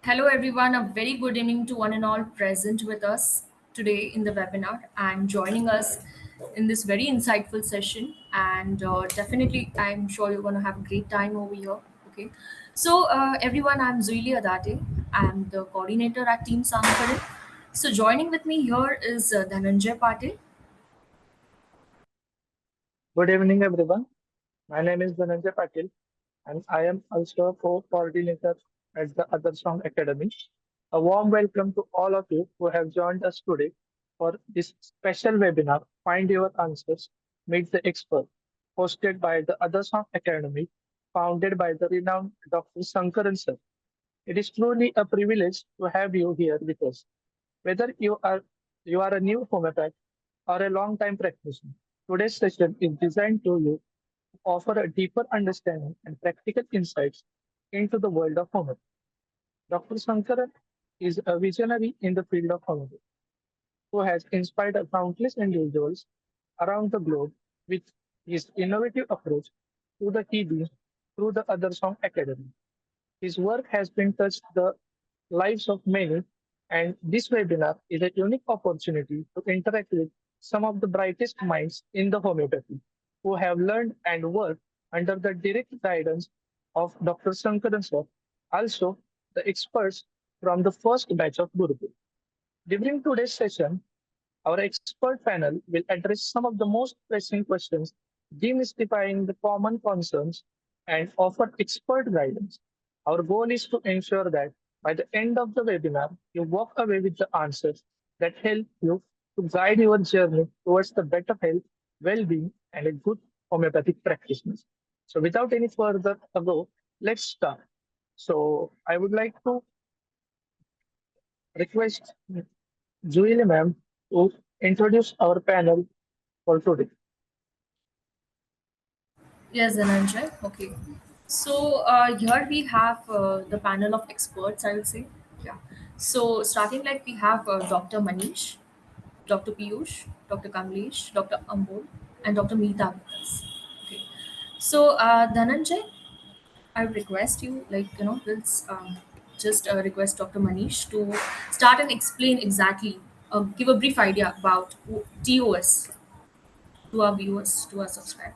Hello, everyone. A very good evening to one and all present with us today in the webinar and joining us in this very insightful session. And definitely, I'm sure you're going to have a great time over here. Okay. So, everyone, I'm Zuili Adate. I'm the coordinator at Team Sankaran. So, joining with me here is Dhananjay Patil. Good evening, everyone. My name is Dhananjay Patil, and I am also a co-coordinator at the Other Song Academy. A warm welcome to all of you who have joined us today for this special webinar, Find Your Answers, Meet the Expert, hosted by the Other Song Academy, founded by the renowned Dr. Sankaran sir. It is truly a privilege to have you here with us. Whether you are a new homeopath or a long-time practitioner, today's session is designed to offer a deeper understanding and practical insights into the world of homeopathy. Dr. Sankaran is a visionary in the field of homeopathy who has inspired countless individuals around the globe with his innovative approach to the TB through the Other Song Academy. His work has been touched the lives of many, and this webinar is a unique opportunity to interact with some of the brightest minds in the homeopathy who have learned and worked under the direct guidance of Dr. Sankaran sir, also the experts from the first batch of Gurukul. During today's session, our expert panel will address some of the most pressing questions, demystifying the common concerns, and offer expert guidance. Our goal is to ensure that by the end of the webinar, you walk away with the answers that help you to guide your journey towards the better health, well-being, and a good homeopathic practitioner. So without any further ado, let's start. So I would like to request Julie ma'am to introduce our panel for today. Yes, Dhananjay. Okay. So, here we have the panel of experts, I would say. Yeah. So, starting like we have Dr. Manish, Dr. Piyush, Dr. Kamlesh, Dr. Ambol, and Dr. Meeta with us. Okay. So, Dhananjay, I would request you, let's just request Dr. Manish to start and explain exactly, give a brief idea about TOS to our viewers, to our subscribers.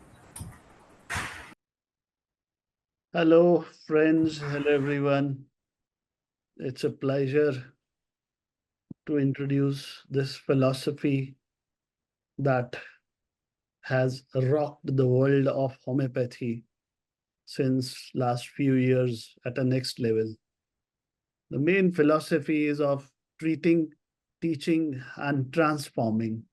Hello, friends. Hello, everyone. It's a pleasure to introduce this philosophy that has rocked the world of homeopathy since last few years at a next level. The main philosophy is of treating, teaching, and transforming,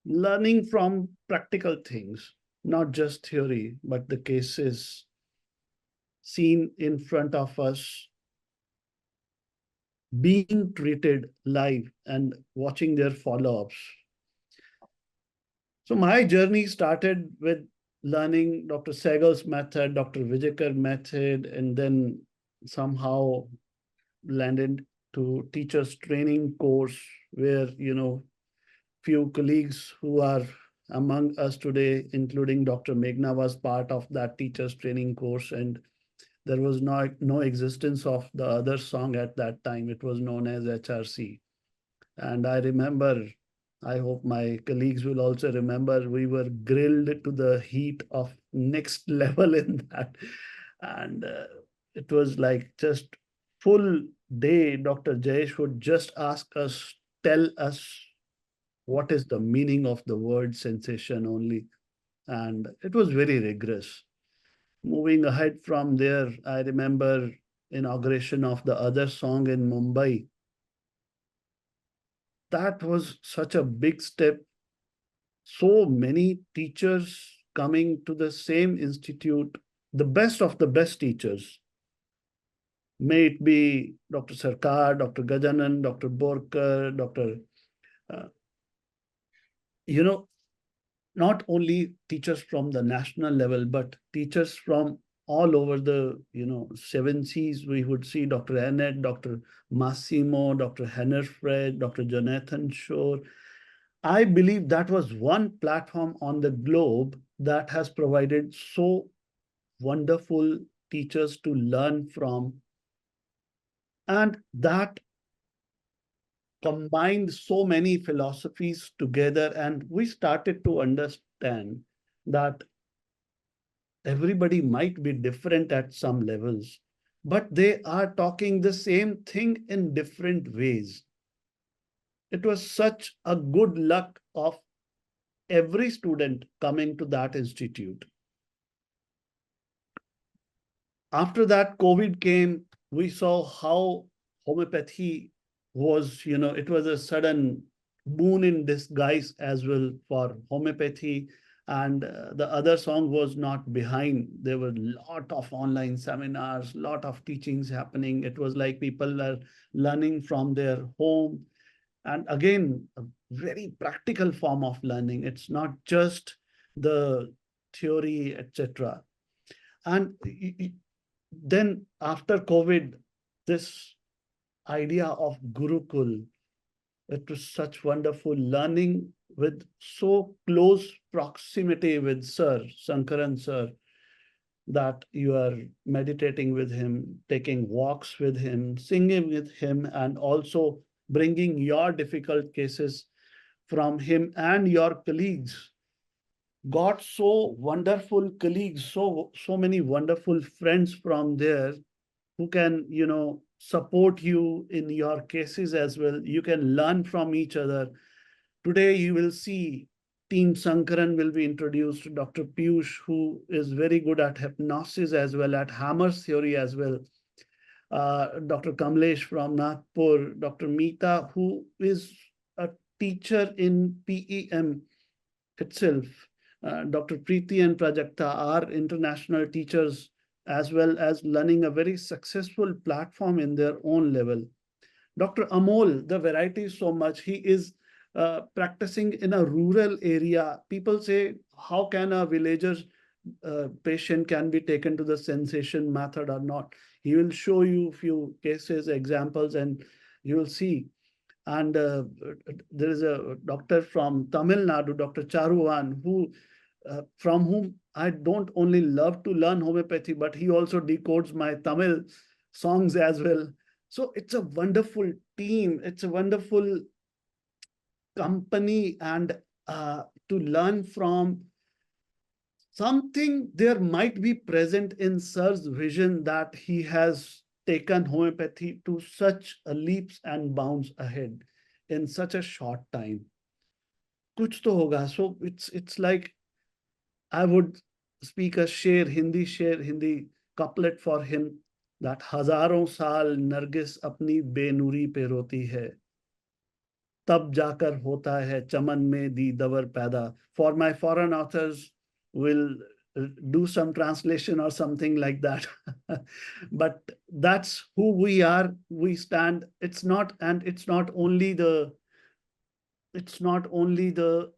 learning from practical things, not just theory, but the cases seen in front of us being treated live and watching their follow-ups. So my journey started with learning Dr. Segal's method, Dr. Vijayakar method, and then somehow landed to teachers training course where, few colleagues who are among us today, including Dr. Meghna, was part of that teachers training course. And there was no existence of the other song at that time. It was known as HRC. And I remember, I hope my colleagues will also remember, we were grilled to the heat of next level in that. And it was like just full day, Dr. Jayesh would just ask us, tell us what is the meaning of the word sensation only. And it was very rigorous. Moving ahead from there, I remember inauguration of the other song in Mumbai. That was such a big step. So many teachers coming to the same institute, the best of the best teachers. May it be Dr. Sarkar, Dr. Gajanan, Dr. Borkar, Dr. Uh, you know, not only teachers from the national level, but teachers from all over the, seven seas. We would see Dr. Annette, Dr. Massimo, Dr. Hennerfred, Dr. Jonathan Shore. I believe that was one platform on the globe that has provided so wonderful teachers to learn from And that combined so many philosophies together, and we started to understand that everybody might be different at some levels, but they are talking the same thing in different ways. It was such a good luck of every student coming to that institute. After that, COVID came, we saw how homeopathy was, it was a sudden boon in disguise as well for homeopathy. And the other song was not behind. There were a lot of online seminars, lot of teachings happening. It was like people are learning from their home. And again, a very practical form of learning. It's not just the theory, etc. And then after COVID, this idea of Gurukul, it was such wonderful learning with so close proximity with Sir, Sankaran Sir, that you are meditating with him, taking walks with him, singing with him, and also bringing your difficult cases from him and your colleagues. Got so wonderful colleagues, so many wonderful friends from there who can, support you in your cases as well. You can learn from each other. Today, you will see Team Sankaran will be introduced, Dr. Piyush, who is very good at hypnosis as well, at Hammer's theory as well. Dr. Kamlesh from Nagpur, Dr. Meeta, who is a teacher in PEM itself. Dr. Preeti and Prajakta are international teachers as well as learning a very successful platform in their own level. Dr. Amol, the variety is so much. He is practicing in a rural area. People say, how can a villager's patient can be taken to the sensation method or not? He will show you a few cases, examples, and you will see. And there is a doctor from Tamil Nadu, Dr. Charuvan, who from whom I don't only love to learn homeopathy, but he also decodes my Tamil songs as well. So it's a wonderful team. It's a wonderful company, and to learn from something there might be present in Sir's vision that he has taken homeopathy to such a leaps and bounds ahead in such a short time. Kuch to hoga. So it's like I would speak a share Hindi couplet for him that हजारों साल नरगिस अपनी बेनूरी पे रोती है तब जाकर होता है चमन में दी दवर पैदा. For my foreign authors will do some translation or something like that. But that's who we are. We stand. It's not only the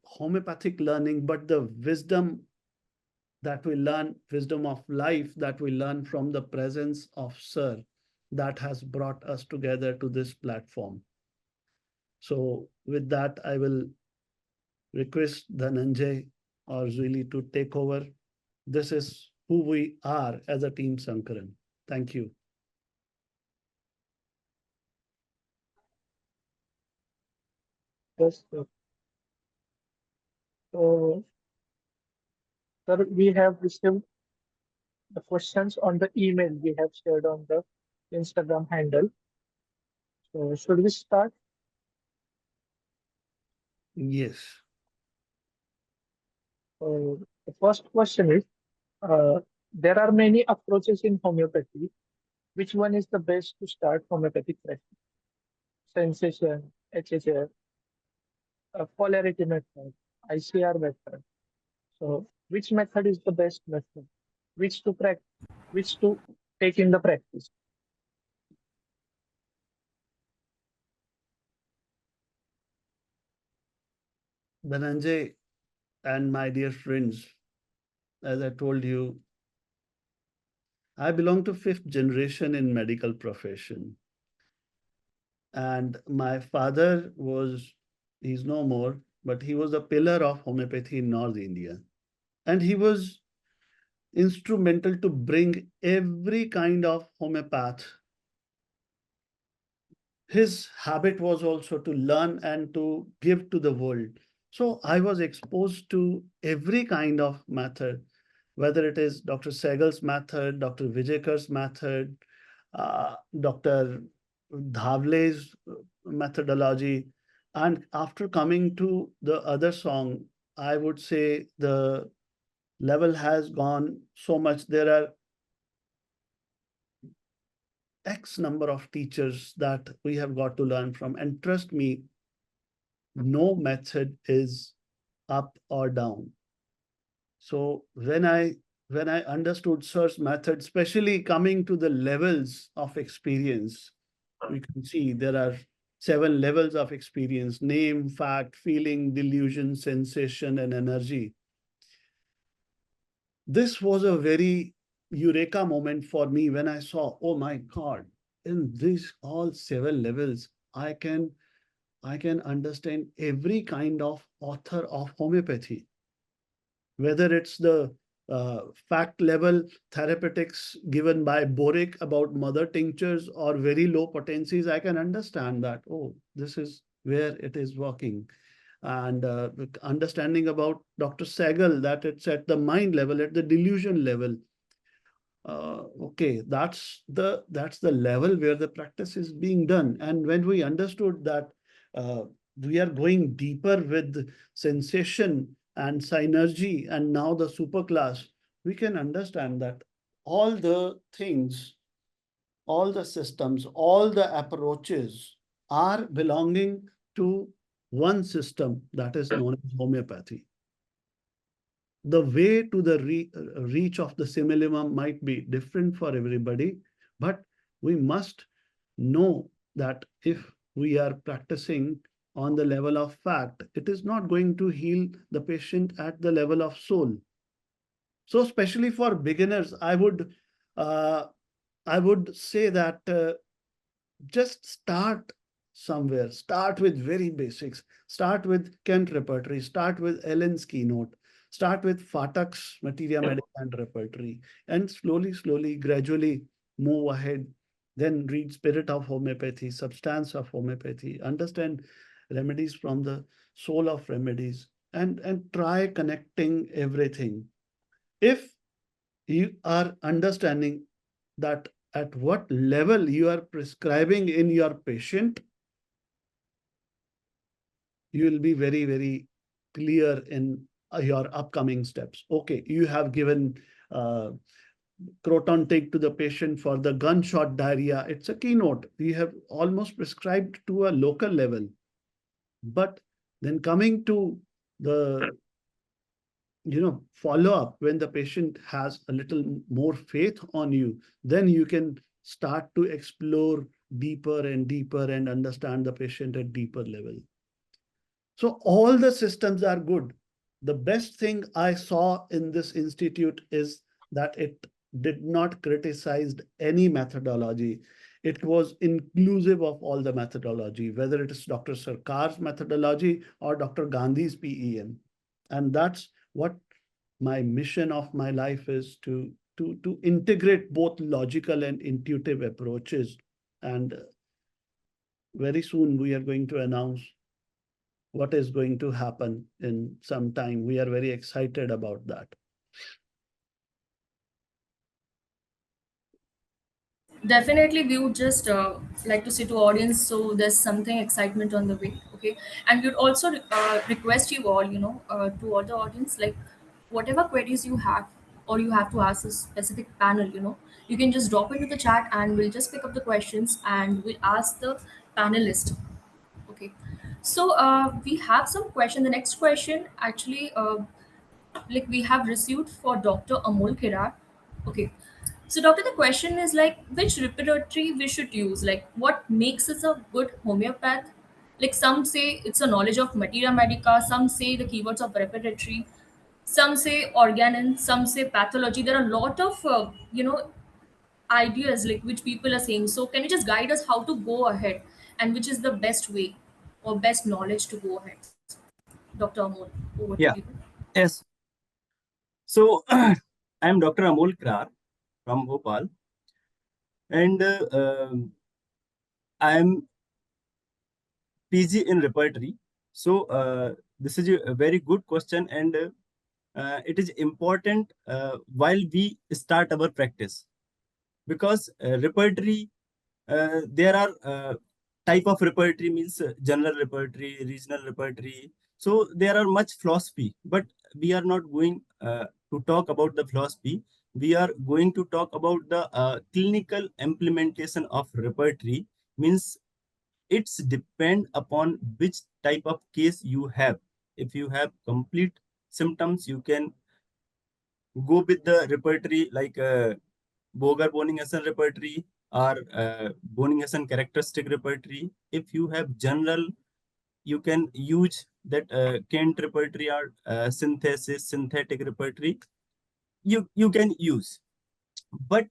homeopathic learning, but the wisdom that we learn, wisdom of life that we learn from the presence of Sir, that has brought us together to this platform. So with that, I will request Dhananjay or Zuli to take over. This is who we are as a team Sankaran. Thank you. Yes, sir. So, sir, we have received the questions on the email we have shared on the Instagram handle. So, should we start? Yes. The first question is, uh, there are many approaches in homeopathy. Which one is the best to start homeopathic practice? Sensation, HHF, polarity method, ICR method. So, which method is the best method? Which to practice? Which to take in the practice? Dhananjay and my dear friends, as I told you, I belong to fifth generation in medical profession. And my father he's no more, but he was a pillar of homeopathy in North India. And he was instrumental to bring every kind of homeopath his habit was also to learn and to give to the world. So I was exposed to every kind of method, whether it is Dr. Segal's method, Dr. Vijayakar's method, Dr. Dhavle's methodology. And after coming to the other song, I would say the level has gone so much. There are X number of teachers that we have got to learn from. And trust me, no method is up or down. So when I understood Sir's method, especially coming to the levels of experience, we can see there are 7 levels of experience: name, fact, feeling, delusion, sensation, and energy. This was a very eureka moment for me when I saw, oh my God, in these all 7 levels, I can understand every kind of author of homeopathy, whether it's the fact level therapeutics given by Boric about mother tinctures or very low potencies. I can understand that, oh, this is where it is working. And understanding about Dr. Sagal, that it's at the mind level, at the delusion level. Okay, that's the level where the practice is being done. And when we understood that uh, we are going deeper with sensation and synergy and now the superclass, we can understand that all the things, all the systems, all the approaches are belonging to one system that is known as homeopathy. The way to the reach of the simillimum might be different for everybody, but we must know that if we are practicing on the level of fact, it is not going to heal the patient at the level of soul. So especially for beginners, uh, I would say that just start somewhere. Start with very basics. Start with Kent repertory. Start with Ellen's keynote. Start with Fatak's materia, medica, and repertory. And slowly, gradually move ahead. Then read Spirit of Homeopathy, Substance of Homeopathy. Understand remedies from the soul of remedies. And try connecting everything. If you are understanding that at what level you are prescribing in your patient, you will be very clear in your upcoming steps. Okay, you have given uh, croton take to the patient for the gunshot diarrhea. It's a keynote. We have almost prescribed to a local level. But then coming to the follow up, when the patient has a little more faith on you, then you can start to explore deeper and deeper and understand the patient at deeper level. So all the systems are good. The best thing I saw in this institute is that it did not criticize any methodology. It was inclusive of all the methodology, whether it is Dr. Sarkar's methodology or Dr. Gandhi's PEM. And that's what my mission of my life is, to integrate both logical and intuitive approaches. And very soon we are going to announce what is going to happen in some time. We are very excited about that. Definitely, we would just like to say to audience, so there's something excitement on the way, okay? And we'd also request you all, to all the audience, like whatever queries you have, or you have to ask a specific panel, you can just drop into the chat, and we'll just pick up the questions and we'll ask the panelist, okay? So we have some question. The next question, actually, like we have received for Dr. Amol Kirar. Okay. So, doctor, the question is like which repertory we should use? Like, what makes us a good homeopath? Like, some say it's a knowledge of materia medica, some say the keywords of repertory, some say organon, some say pathology. There are a lot of, ideas like which people are saying. So, can you just guide us how to go ahead and which is the best way or best knowledge to go ahead? Dr. Amol, over to Yeah. you. Yes. So I am Dr. Amol Krar from Bhopal, and I am PG in repertory. So this is a very good question, and it is important while we start our practice, because repertory, there are type of repertory, means general repertory, regional repertory. So there are much philosophy, but we are not going to talk about the philosophy. We are going to talk about the clinical implementation of repertory. Means it's depend upon which type of case you have. If you have complete symptoms, you can go with the repertory like Boger Boningason repertory or Boningason characteristic repertory. If you have general, you can use that Kent repertory or synthetic repertory. You can use. But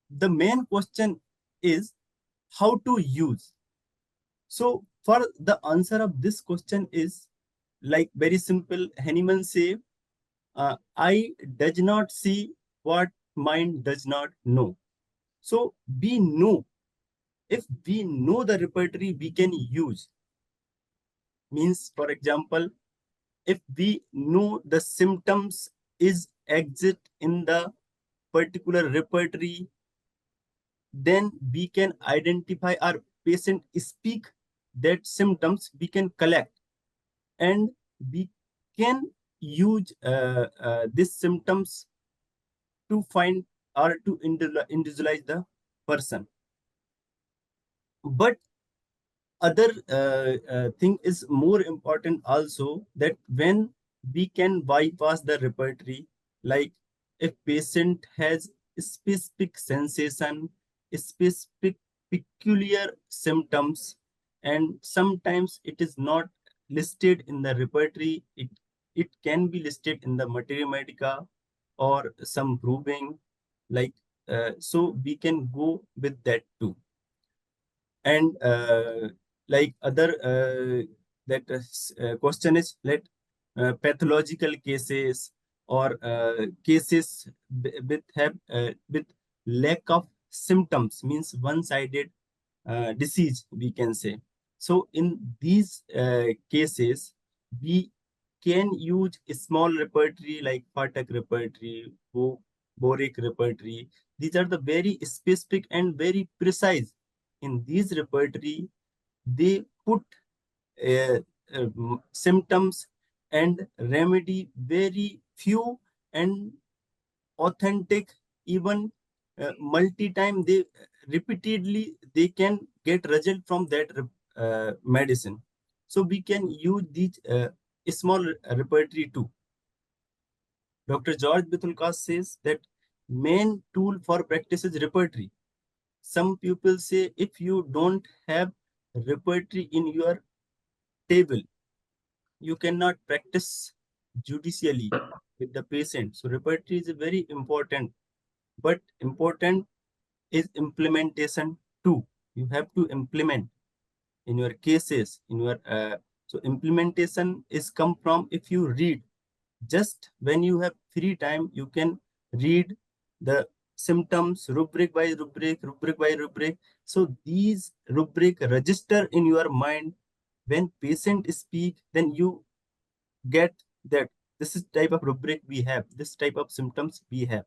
the main question is how to use. So for the answer of this question is like very simple. Hahnemann say, I does not see what mind does not know. So we know, if we know the repertory, we can use. Means, for example, if we know the symptoms is exit in the particular repertory, then we can identify our patient speak that symptoms, we can collect, and we can use these symptoms to find or to individualize the person. But other thing is more important also, that when we can bypass the repertory, like if patient has specific sensation, specific peculiar symptoms, and sometimes it is not listed in the repertory, it can be listed in the materia medica or some proving, like so we can go with that too. And like other that question is, let pathological cases or cases with lack of symptoms, means one-sided disease, we can say. So in these cases, we can use a small repertory like Patak repertory, Boric repertory. These are the very specific and very precise. In these repertory, they put uh, symptoms and remedy very few and authentic, even multi-time, they repeatedly they can get result from that medicine. So we can use these small repertory too. Dr. George Bitulkas says that main tool for practice is repertory. Some people say if you don't have repertory in your table, you cannot practice judicially with the patient. So repertory is very important, but important is implementation too. You have to implement in your cases, in your so implementation is come from, if you read, just when you have free time, you can read the symptoms rubric by rubric, rubric by rubric. So these rubric register in your mind. When patient speak, then you get that this is type of rubric we have, this type of symptoms we have.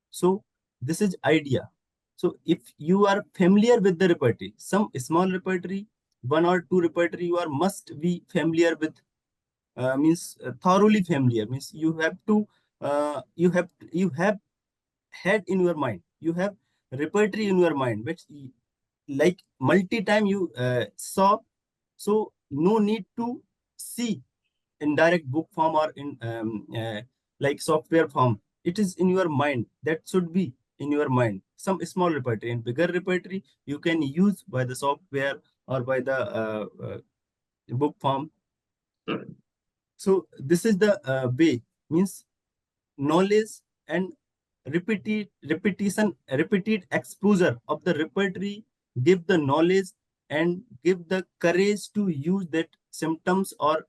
So this is idea. So if you are familiar with the repertory, some small repertory, one or two repertory, you are must be familiar with, means thoroughly familiar, means you have to you have had in your mind, you have repertory in your mind, which like multi-time you saw. So no need to see in direct book form or in like software form. It is in your mind, that should be in your mind. Some small repertory and bigger repertory you can use by the software or by the book form. So this is the way, means knowledge and repeated exposure of the repertory give the knowledge and give the courage to use that symptoms, or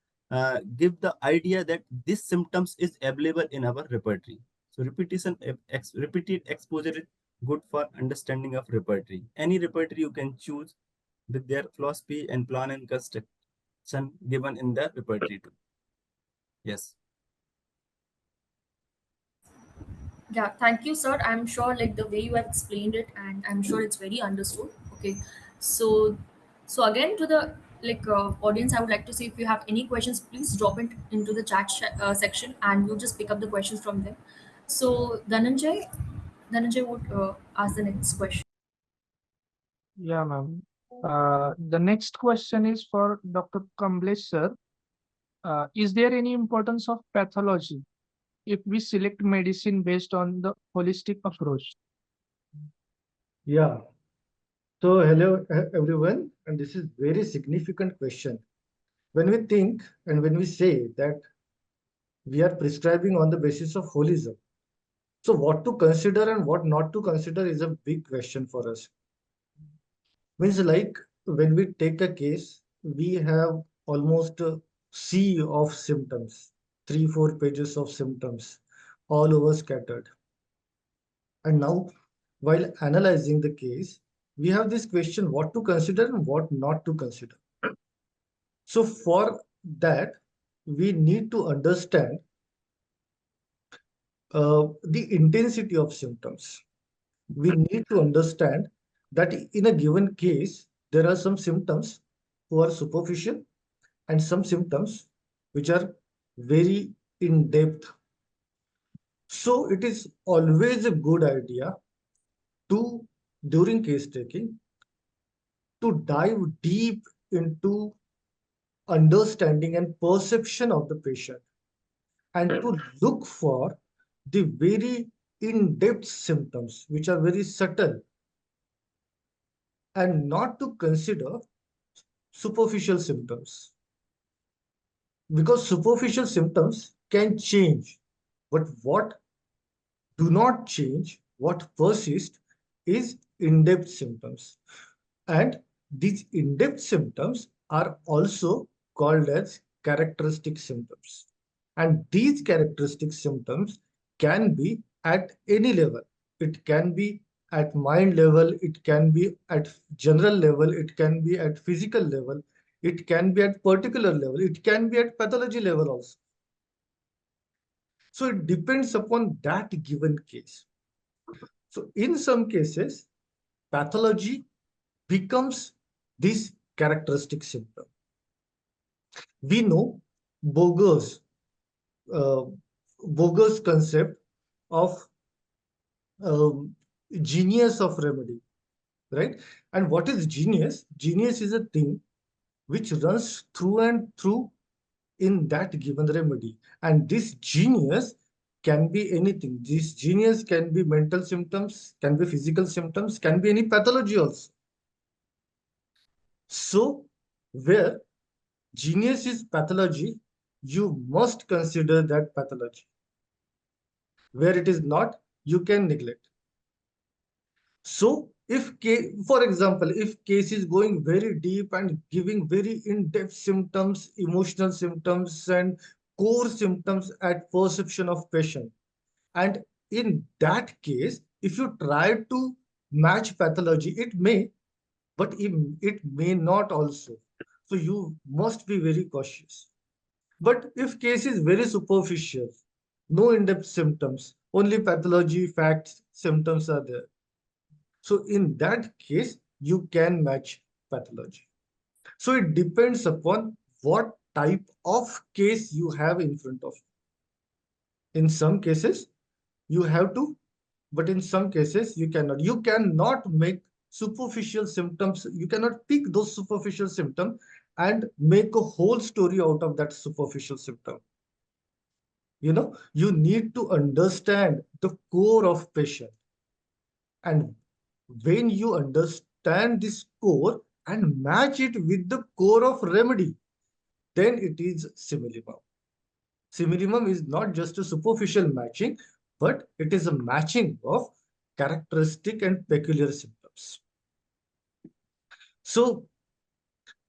give the idea that this symptoms is available in our repertory. So repeated exposure is good for understanding of repertory. Any repertory you can choose, with their philosophy and plan and construction given in the repertory too. Yes. Yeah, thank you, sir. I'm sure like the way you have explained it, and I'm sure it's very understood. Okay, so so again to the audience, I would like to say if you have any questions, please drop it into the section, and we'll just pick up the questions from them. So Dhananjay would ask the next question. Yeah, ma'am. The next question is for Dr. Kamlesh, sir. Is there any importance of pathology if we select medicine based on the holistic approach? Yeah. So hello everyone, and this is very significant question. When we think and when we say that we are prescribing on the basis of holism, so what to consider and what not to consider is a big question for us. Means like when we take a case, we have almost a sea of symptoms, 3-4 pages of symptoms, all over scattered. And now, while analyzing the case, we have this question what to consider and what not to consider. So, for that, we need to understand the intensity of symptoms. We need to understand that in a given case, there are some symptoms who are superficial and some symptoms which are very in depth. So, it is always a good idea to, during case taking, to dive deep into understanding and perception of the patient and to look for the very in-depth symptoms which are very subtle and not to consider superficial symptoms because superficial symptoms can change, but what do not change, what persist is in-depth symptoms. And these in-depth symptoms are also called as characteristic symptoms. And these characteristic symptoms can be at any level. It can be at mind level, it can be at general level, it can be at physical level, it can be at particular level, it can be at pathology level also. So it depends upon that given case. So in some cases, pathology becomes this characteristic symptom. We know Boger's uh, Boger's concept of um, genius of remedy, right? And what is genius? Genius is a thing which runs through and through in that given remedy. And this genius can be anything. This genius can be mental symptoms, can be physical symptoms, can be any pathology also. So, where genius is pathology, you must consider that pathology. Where it is not, you can neglect. So, for example, if case is going very deep and giving very in-depth symptoms, emotional symptoms, and core symptoms at perception of patient, and in that case, if you try to match pathology, it may, but it may not also. So you must be very cautious. But if case is very superficial, no in-depth symptoms, only pathology, facts, symptoms are there. So in that case, you can match pathology. So it depends upon what type of case you have in front of you. In some cases, you have to, but in some cases, you cannot. You cannot make superficial symptoms, you cannot pick those superficial symptoms and make a whole story out of that superficial symptom. You need to understand the core of patient. And when you understand this core and match it with the core of remedy, then it is simillimum. Simillimum is not just a superficial matching, but it is a matching of characteristic and peculiar symptoms. So,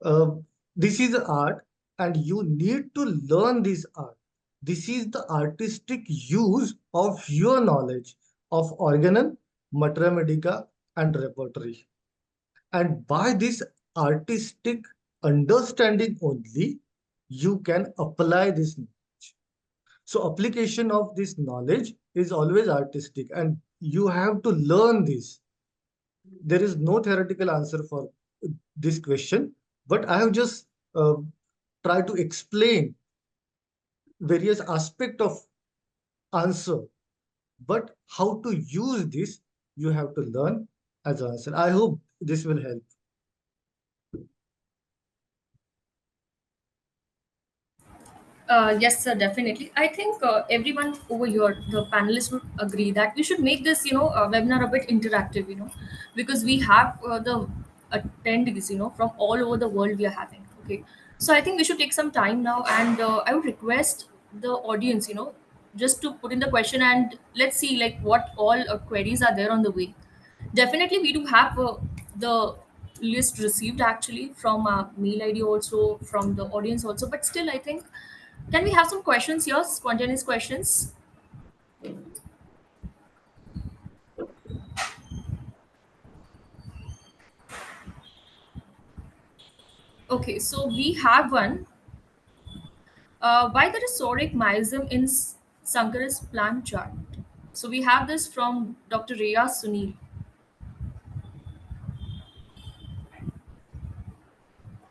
uh, this is art, and you need to learn this art. This is the artistic use of your knowledge of organelle, materia medica, and repertory. And by this artistic understanding only, you can apply this knowledge. So application of this knowledge is always artistic, and you have to learn this. There is no theoretical answer for this question, but I have just tried to explain various aspect of answer. But how to use this, you have to learn as an answer. I hope this will help. Yes, sir, definitely. I think everyone over here, the panelists would agree that we should make this, webinar a bit interactive, because we have the attendees, from all over the world we are having. Okay. So I think we should take some time now, and I would request the audience, just to put in the question, and let's see like what all queries are there on the way. Definitely, we do have the list received actually from mail ID, also from the audience also, but still I think, can we have some questions here, spontaneous questions? Okay, so we have one. Why there is soric miasm in Sankaran's plant chart? So we have this from Dr. Rhea Sunil.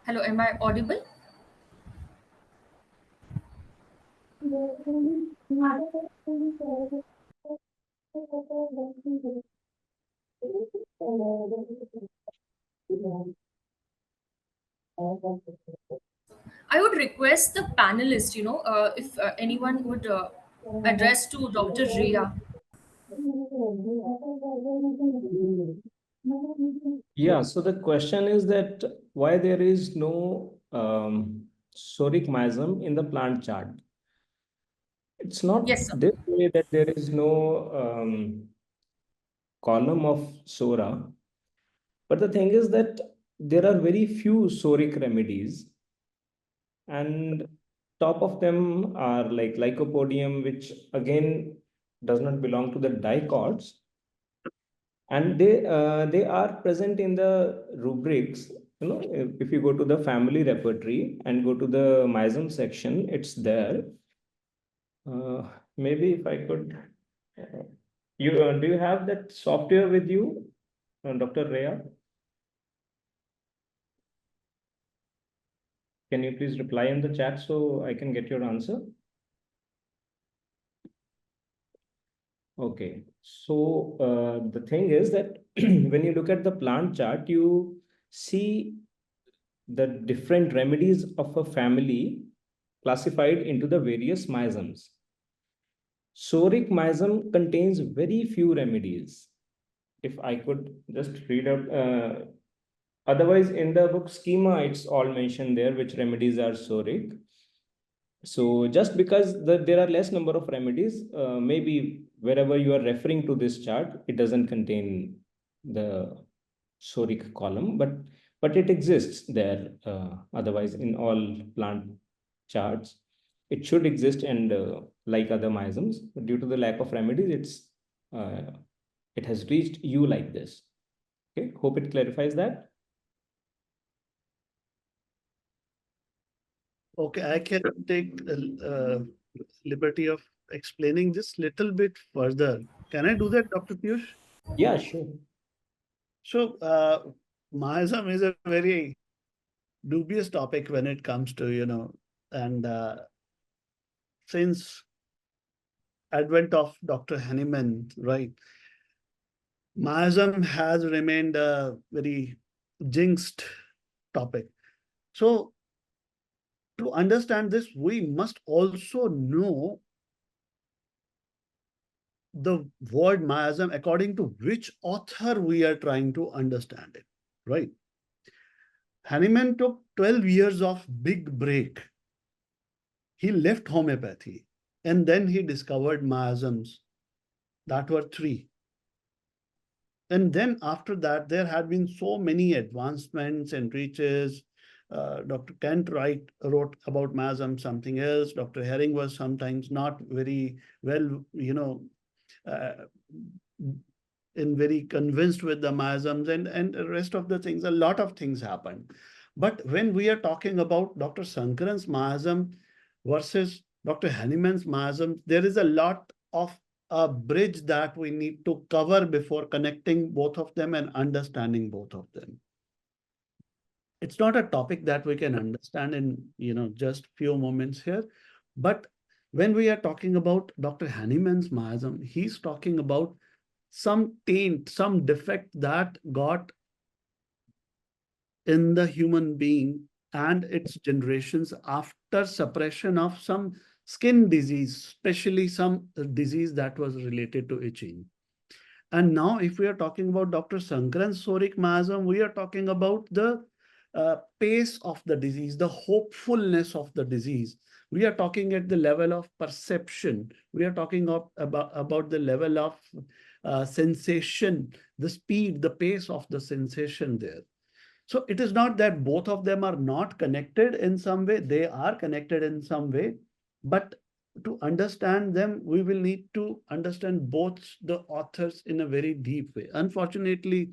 Hello, am I audible? I would request the panelists, if anyone would address to Dr. Rhea. Yeah, so the question is that why there is no soric miasm in the plant chart. It's not Yes, sir. this way that there is no column of sora, but the thing is that there are very few soric remedies, and top of them are like lycopodium, which again does not belong to the dicots, and they are present in the rubrics. If you go to the family repertory and go to the miasm section, it's there. Maybe if I could, you do you have that software with you, Dr. Rhea? Can you please reply in the chat so I can get your answer? Okay, so the thing is that when you look at the plant chart, you see the different remedies of a family classified into the various miasms. Soric miasm contains very few remedies. If I could just read out, otherwise in the book schema, it's all mentioned there which remedies are soric. So just because there are less number of remedies, maybe wherever you are referring to this chart, it doesn't contain the soric column, but it exists there. Otherwise, in all plant charts, it should exist, and like other miasms, but due to the lack of remedies, it has reached you like this. Okay, hope it clarifies that. Okay, I can take liberty of explaining this little bit further. Can I do that, Dr. Piyush? Yeah, sure. So, miasm is a very dubious topic when it comes to, and since advent of Dr. Henneman, right, miasm has remained a very jinxed topic. So, to understand this, we must also know the word miasm according to which author we are trying to understand it, right? Hahnemann took 12 years of big break. He left homeopathy and then he discovered miasms. That were 3. And then after that, there had been so many advancements and reaches. Dr. Kent wrote about miasm something else. Dr. Herring was sometimes not very well, uh, in very convinced with the miasms and the rest of the things. A lot of things happen. But when we are talking about Dr. Sankaran's miasm versus Dr. Hahnemann's miasm, there is a lot of a bridge that we need to cover before connecting both of them and understanding both of them. It's not a topic that we can understand in just few moments here, but when we are talking about Dr. Hahnemann's miasm, he's talking about some taint, some defect that got in the human being and its generations after suppression of some skin disease, especially some disease that was related to itching. And now if we are talking about Dr. Sankaran's psoric miasm, we are talking about the pace of the disease, the hopefulness of the disease. We are talking at the level of perception. We are talking about the level of sensation, the speed, the pace of the sensation there. So it is not that both of them are not connected in some way. They are connected in some way, but to understand them, we will need to understand both the authors in a very deep way. Unfortunately,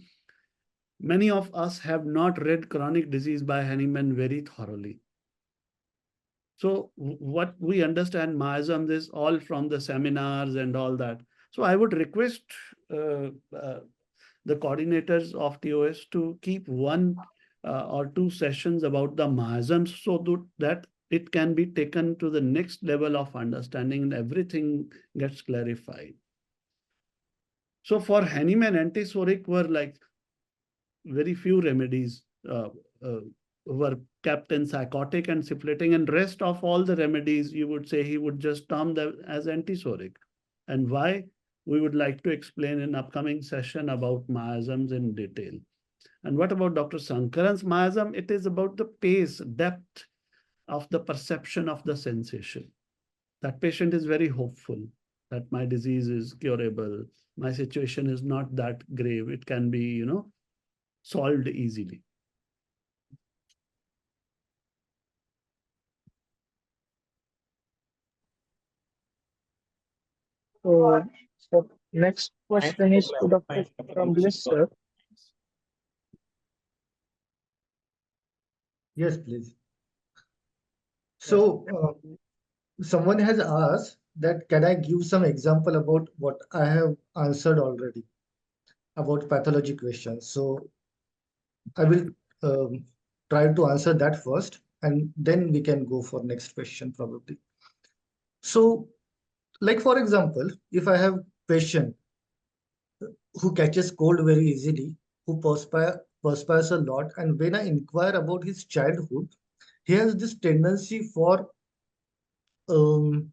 many of us have not read Chronic Disease by Hahnemann very thoroughly. So what we understand miasms is all from the seminars and all that. So I would request the coordinators of TOS to keep one or two sessions about the miasms so that it can be taken to the next level of understanding and everything gets clarified. So for Hahnemann, antipsoric were like very few remedies were kept in psychotic and syphilitic, and rest of all the remedies, you would say he would just term them as antipsoric. And why? We would like to explain in upcoming session about miasms in detail. And what about Dr. Sankaran's miasm? It is about the pace, depth of the perception of the sensation. That patient is very hopeful that my disease is curable. My situation is not that grave. It can be, solved easily. So next question is to Dr. from Bliss, sir. Yes, please. So someone has asked that can I give some example about what I have answered already about pathology questions. So I will try to answer that first, and then we can go for next question probably. So, like for example, if I have patient who catches cold very easily, who perspires a lot, and when I inquire about his childhood, he has this tendency for um,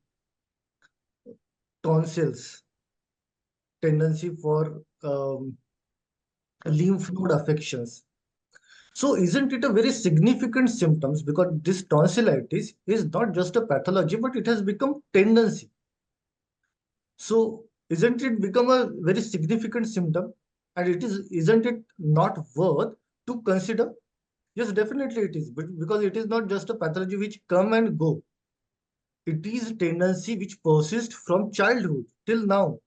tonsils, tendency for lymph node affections. So isn't it a very significant symptoms, because this tonsillitis is not just a pathology, but it has become tendency. So isn't it become a very significant symptom, and isn't it not worth to consider? Yes, definitely it is, but because it is not just a pathology which come and go. It is a tendency which persists from childhood till now.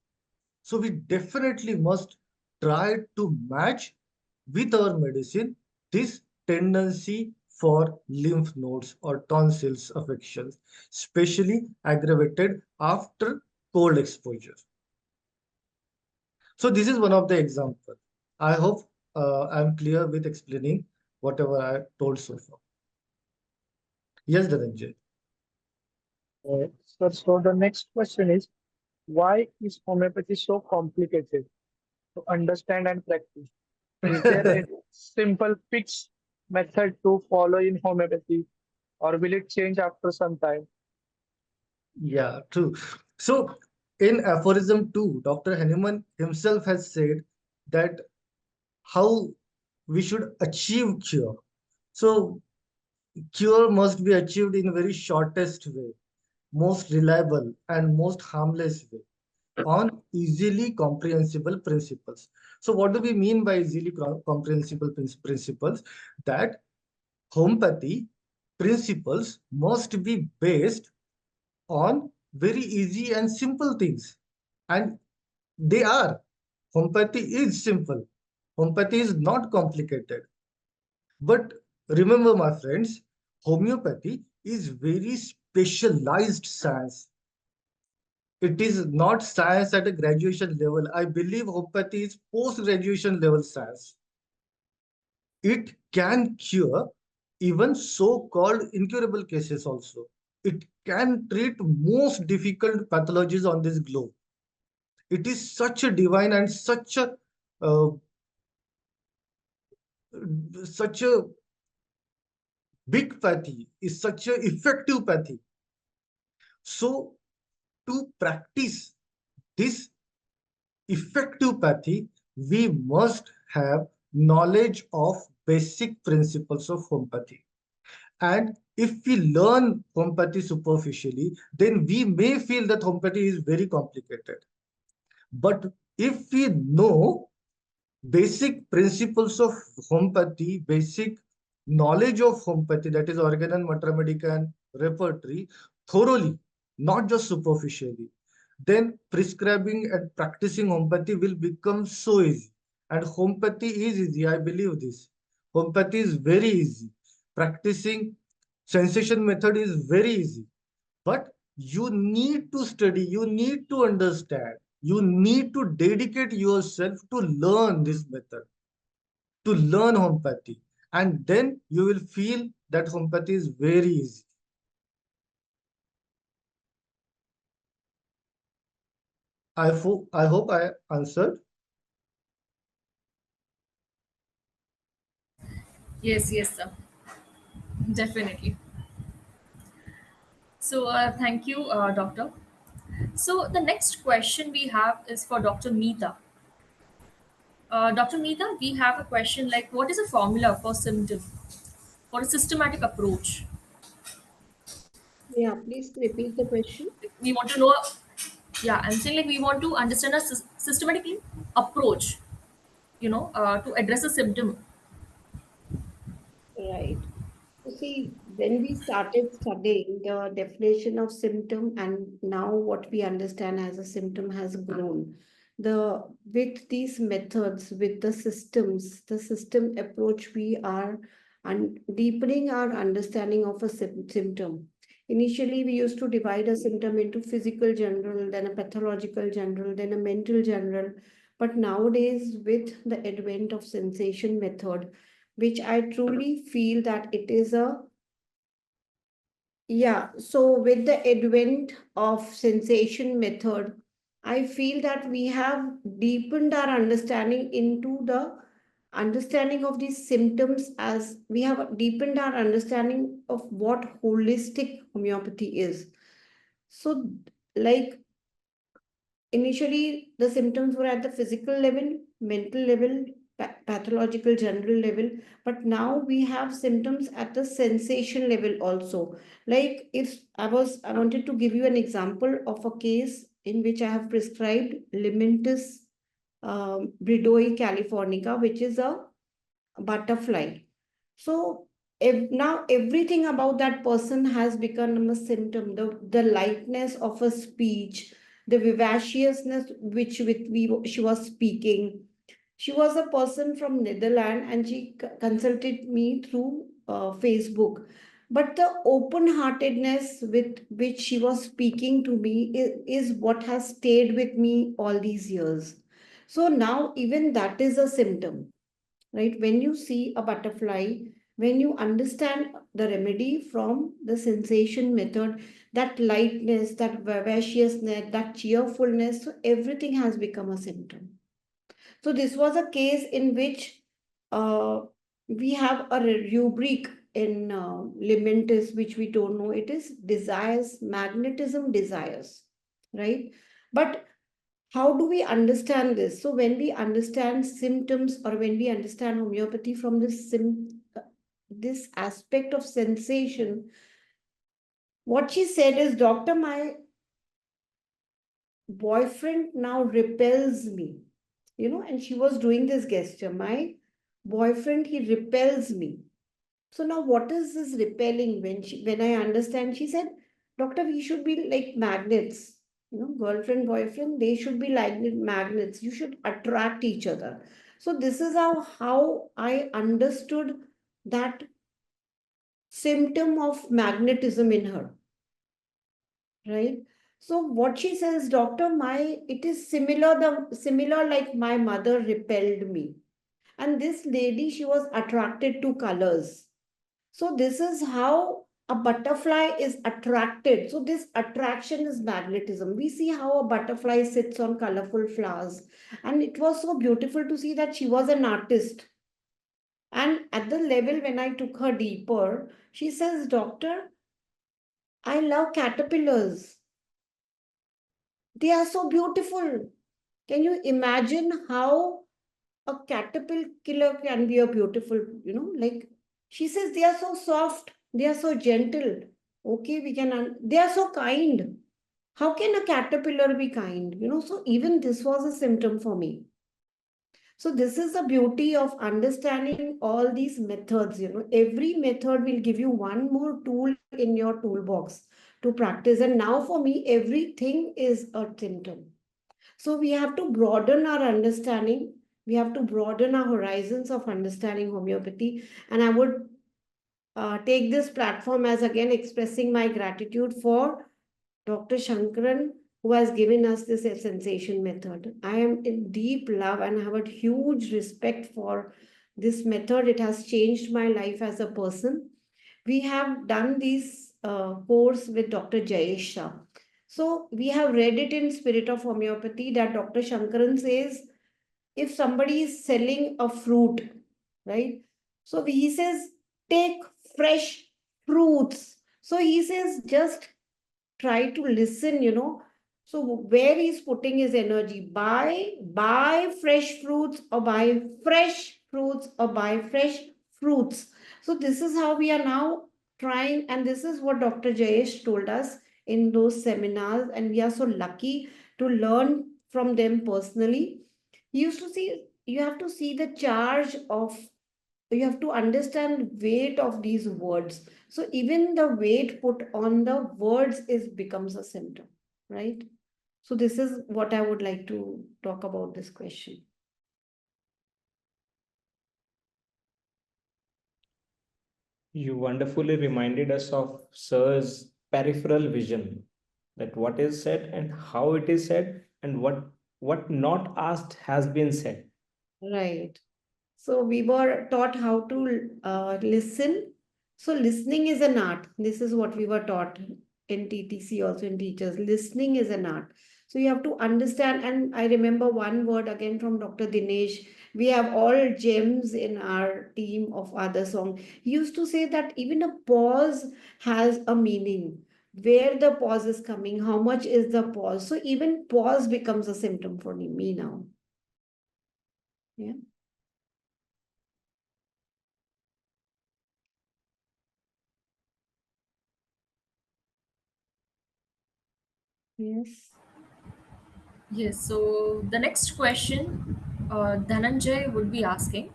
So we definitely must try to match with our medicine this tendency for lymph nodes or tonsils affections, especially aggravated after cold exposure. So this is one of the examples. I hope I'm clear with explaining whatever I told so far. Yes, Dhananjay. So the next question is, why is homeopathy so complicated to understand and practice? Is there a simple fixed method to follow in homeopathy, or will it change after some time? Yeah, true. So in aphorism 2, Dr. Hahnemann himself has said that how we should achieve cure. So cure must be achieved in a very shortest way, most reliable and most harmless way on easily comprehensible principles. So what do we mean by easily comprehensible principles? That homeopathy principles must be based on very easy and simple things. And they are. Homeopathy is simple. Homeopathy is not complicated. But remember, my friends, homeopathy is very specialized science. It is not science at a graduation level. I believe homeopathy is post-graduation level science. It can cure even so-called incurable cases also. It can treat most difficult pathologies on this globe. It is such a divine and uh, such a big pathy, is such a effective pathy. So to practice this effectively, we must have knowledge of basic principles of homeopathy. And if we learn homeopathy superficially, then we may feel that homeopathy is very complicated. But if we know basic principles of homeopathy, basic knowledge of homeopathy, that is organ and materia medica and repertory, thoroughly, not just superficially, then prescribing and practicing homeopathy will become so easy. And homeopathy is easy, I believe this. Homeopathy is very easy. Practicing sensation method is very easy. But you need to study, you need to understand, you need to dedicate yourself to learn this method, to learn homeopathy. And then you will feel that homeopathy is very easy. I hope I answered. Yes, yes, sir. Definitely. So, thank you, doctor. So, the next question we have is for Dr. Meeta. Dr. Meeta, we have a question like, what is a formula for symptom, for a systematic approach? Yeah, please repeat the question. We want to know, yeah, I'm saying like we want to understand a systematic approach, to address a symptom. Right. So see, when we started studying the definition of symptom and now what we understand as a symptom has grown. The with these methods, with the systems, the system approach, we are deepening our understanding of a symptom. Initially, we used to divide a symptom into physical general, then a pathological general, then a mental general. But nowadays, with the advent of sensation method, which I truly feel that it is a yeah. So with the advent of sensation method, I feel that we have deepened our understanding into the understanding of these symptoms as we have deepened our understanding of what holistic homeopathy is. So like initially, the symptoms were at the physical level, mental level, pathological general level, but now we have symptoms at the sensation level also. Like if I wanted to give you an example of a case in which I have prescribed Limentis bridoi californica, which is a butterfly. So now everything about that person has become a symptom. The lightness of a speech, the vivaciousness she was speaking. She was a person from Netherlands and she consulted me through Facebook. But the open-heartedness with which she was speaking to me is what has stayed with me all these years. So now even that is a symptom, right? When you see a butterfly, when you understand the remedy from the sensation method, that lightness, that vivaciousness, that cheerfulness, so everything has become a symptom. So this was a case in which uh, we have a rubric in Limentis, which we don't know. It is desires, magnetism desires, right? But how do we understand this? So when we understand symptoms or when we understand homeopathy from this aspect of sensation, what she said is, doctor, my boyfriend now repels me, and she was doing this gesture. My boyfriend, he repels me. So now what is this repelling? When I understand, she said, doctor, we should be like magnets. girlfriend, boyfriend, they should be like magnets. You should attract each other. So this is how I understood that symptom of magnetism in her, right? So what she says, doctor, it is similar like my mother repelled me. And this lady, she was attracted to colors. So this is how a butterfly is attracted. So this attraction is magnetism. We see how a butterfly sits on colorful flowers. And it was so beautiful to see that she was an artist. And at the level when I took her deeper, she says, doctor, I love caterpillars. They are so beautiful. Can you imagine how a caterpillar can be a beautiful, like she says, they are so soft, they are so gentle. Okay, they are so kind. How can a caterpillar be kind? So even this was a symptom for me. So this is the beauty of understanding all these methods. Every method will give you one more tool in your toolbox to practice. And now for me, everything is a symptom. So we have to broaden our understanding. We have to broaden our horizons of understanding homeopathy. And I would take this platform as again expressing my gratitude for Dr. Shankaran, who has given us this sensation method. I am in deep love and have a huge respect for this method. It has changed my life as a person. We have done this course with Dr. Jayesh Shah. So we have read it in Spirit of Homeopathy that Dr. Shankaran says, if somebody is selling a fruit, right? So he says, take fresh fruits. So he says, just try to listen, So where he's putting his energy, buy fresh fruits or buy fresh fruits or buy fresh fruits. So this is how we are now trying, and this is what Dr. Jayesh told us in those seminars, and we are so lucky to learn from them personally. He used to see, you have to see the charge of, you have to understand weight of these words. So even the weight put on the words is becomes a symptom, right? So this is what I would like to talk about this question. You wonderfully reminded us of Sir's peripheral vision, that what is said and how it is said, and what not asked has been said. Right. So we were taught how to listen. So listening is an art. This is what we were taught in TTC, also in teachers. Listening is an art. So you have to understand. And I remember one word again from Dr. Dinesh. We have all gems in our team of other song. He used to say that even a pause has a meaning. Where the pause is coming, how much is the pause? So even pause becomes a symptom for me now. Yeah. Yes. Yes, so the next question Dhananjay would be asking.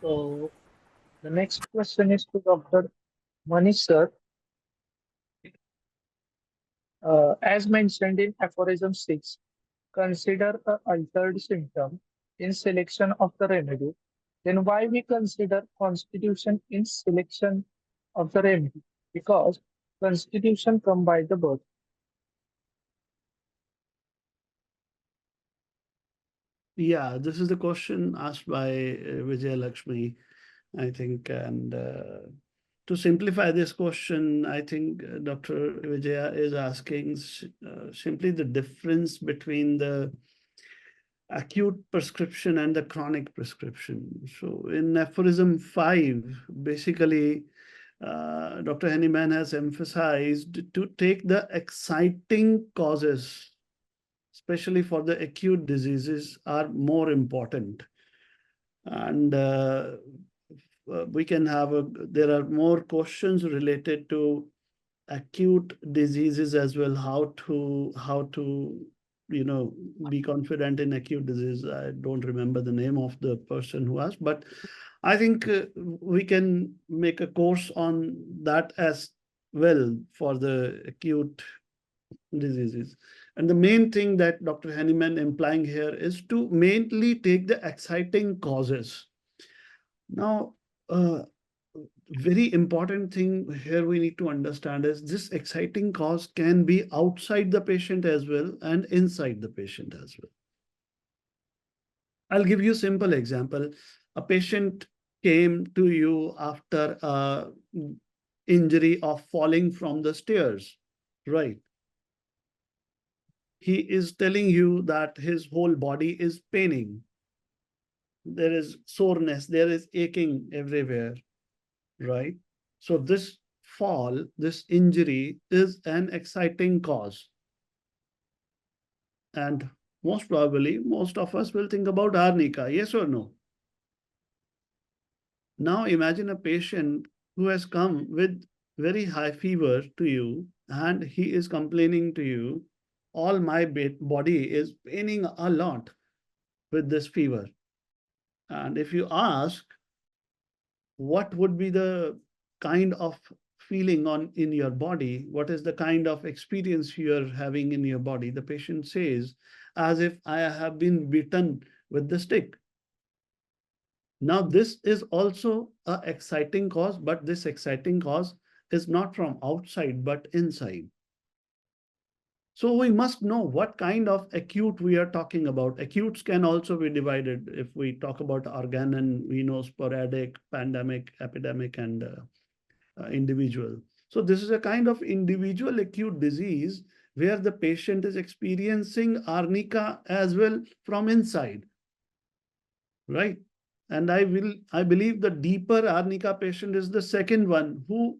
So the next question is to Dr. Manish sir. As mentioned in aphorism 6, consider a altered symptom in selection of the remedy. Then why we consider constitution in selection of the remedy? Because constitution come by the birth. Yeah, this is the question asked by Vijay Lakshmi, I think. And to simplify this question, I think Dr. Vijaya is asking simply the difference between the acute prescription and the chronic prescription. So in aphorism 5, basically, Dr. Henneman has emphasized to take the exciting causes, especially for the acute diseases, are more important. And we can have there are more questions related to acute diseases as well, how to be confident in acute disease. I don't remember the name of the person who asked, but I think we can make a course on that as well for the acute diseases. And the main thing that Dr. Henneman implying here is to mainly take the exciting causes. Now, very important thing here we need to understand is this exciting cause can be outside the patient as well and inside the patient as well. I'll give you a simple example. A patient came to you after a injury of falling from the stairs, right? He is telling you that his whole body is paining. There is soreness, there is aching everywhere, right? So this fall, this injury is an exciting cause. And most probably, most of us will think about arnica, yes or no? Now imagine a patient who has come with very high fever to you and he is complaining to you, all my body is paining a lot with this fever. And if you ask, what would be the kind of feeling on in your body, what is the kind of experience you are having in your body, the patient says, as if I have been beaten with the stick. Now this is also an exciting cause, but this exciting cause is not from outside but inside. So we must know what kind of acute we are talking about. Acutes can also be divided if we talk about organ, we know sporadic, pandemic, epidemic, and individual. So this is a kind of individual acute disease where the patient is experiencing arnica as well from inside, right? And I believe the deeper arnica patient is the second one who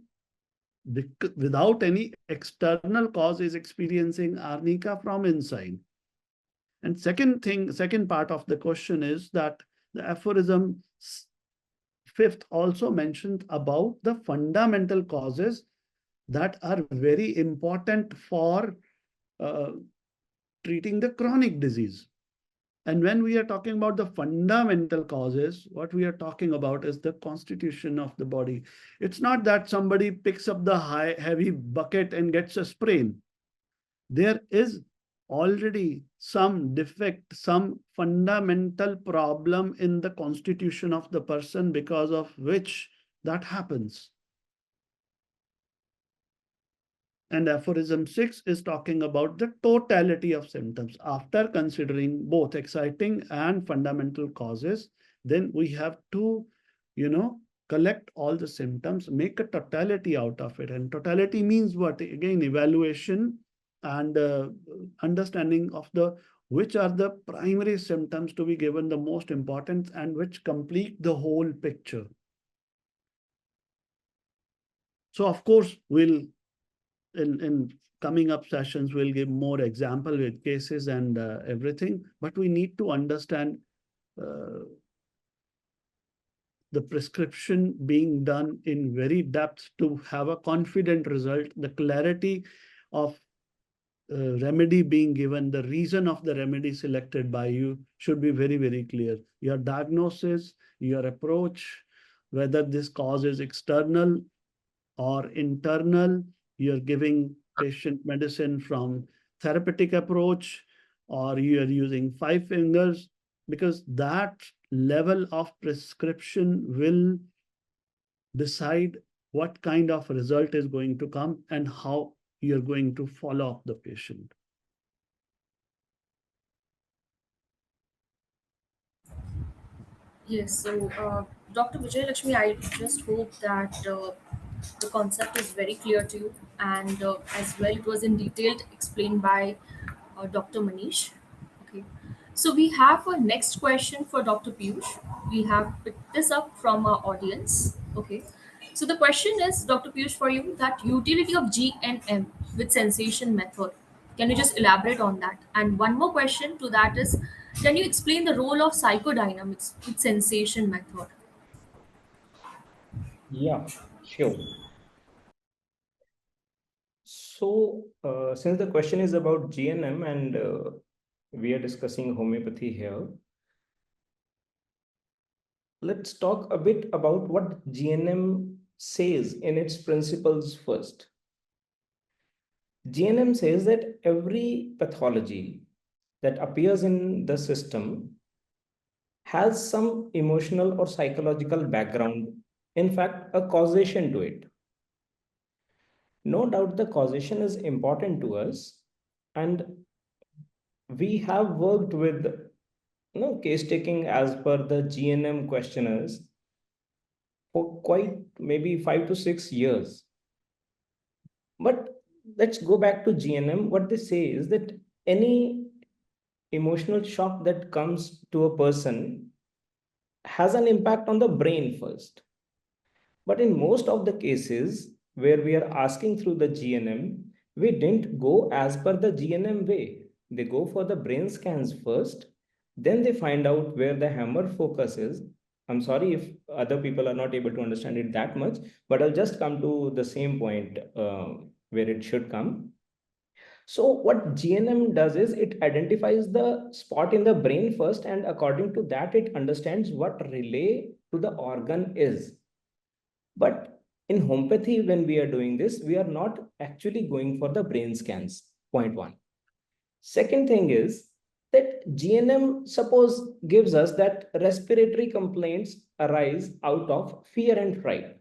without any external cause is experiencing arnica from inside. And second part of the question is that the aphorism fifth also mentioned about the fundamental causes that are very important for uh, treating the chronic disease. And when we are talking about the fundamental causes, what we are talking about is the constitution of the body. It's not that somebody picks up the heavy bucket and gets a sprain. There is already some defect, some fundamental problem in the constitution of the person because of which that happens. And aphorism 6 is talking about the totality of symptoms. After considering both exciting and fundamental causes, then we have to, collect all the symptoms, make a totality out of it. And totality means what? Again, evaluation and understanding of which are the primary symptoms to be given the most importance and which complete the whole picture. So of course, we'll in coming up sessions, we'll give more example with cases and everything, but we need to understand the prescription being done in very depth to have a confident result, the clarity of remedy being given, the reason of the remedy selected by you should be very, very clear. Your diagnosis, your approach, whether this cause is external or internal, you're giving patient medicine from therapeutic approach, or you are using 5 fingers, because that level of prescription will decide what kind of result is going to come and how you're going to follow up the patient. Yes, so Dr. Vijay Lakshmi, I just hope that the concept is very clear to you, and as well, it was in detail explained by Dr. Manish. Okay, so we have a next question for Dr. Piyush. We have picked this up from our audience. Okay, so the question is, Dr. Piyush, for you, that utility of GNM with sensation method. Can you just elaborate on that? And one more question to that is, can you explain the role of psychodynamics with sensation method? Yeah, sure. So, since the question is about GNM and we are discussing homeopathy here, let's talk a bit about what GNM says in its principles first. GNM says that every pathology that appears in the system has some emotional or psychological background, in fact, a causation to it. No doubt the causation is important to us, and we have worked with case taking as per the GNM questionnaires for quite maybe 5 to 6 years. But let's go back to GNM. What they say is that any emotional shock that comes to a person has an impact on the brain first. But in most of the cases where we are asking through the GNM, we didn't go as per the GNM way. They go for the brain scans first, then they find out where the hammer focus is. I'm sorry if other people are not able to understand it that much, but I'll just come to the same point where it should come. So what GNM does is it identifies the spot in the brain first, and according to that, it understands what relay to the organ is. But in homeopathy, when we are doing this, we are not actually going for the brain scans, point one. Second thing is that GNM, suppose, gives us that respiratory complaints arise out of fear and fright.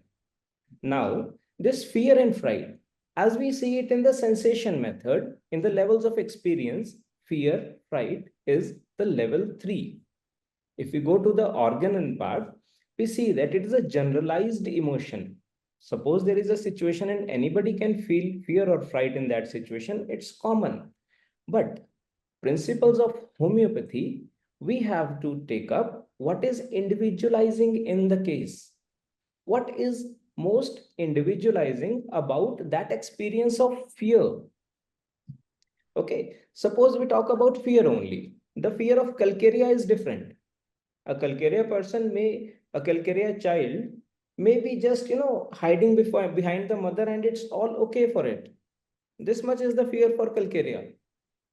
Now, this fear and fright, as we see it in the sensation method, in the levels of experience, fear, fright is the level 3. If we go to the organ and part, we see that it is a generalized emotion. Suppose there is a situation and anybody can feel fear or fright in that situation, it's common. But principles of homeopathy, we have to take up what is individualizing in the case. What is most individualizing about that experience of fear? Okay, suppose we talk about fear only. The fear of calcaria is different. A calcaria child may be just, hiding behind the mother, and it's all okay for it. This much is the fear for calcaria.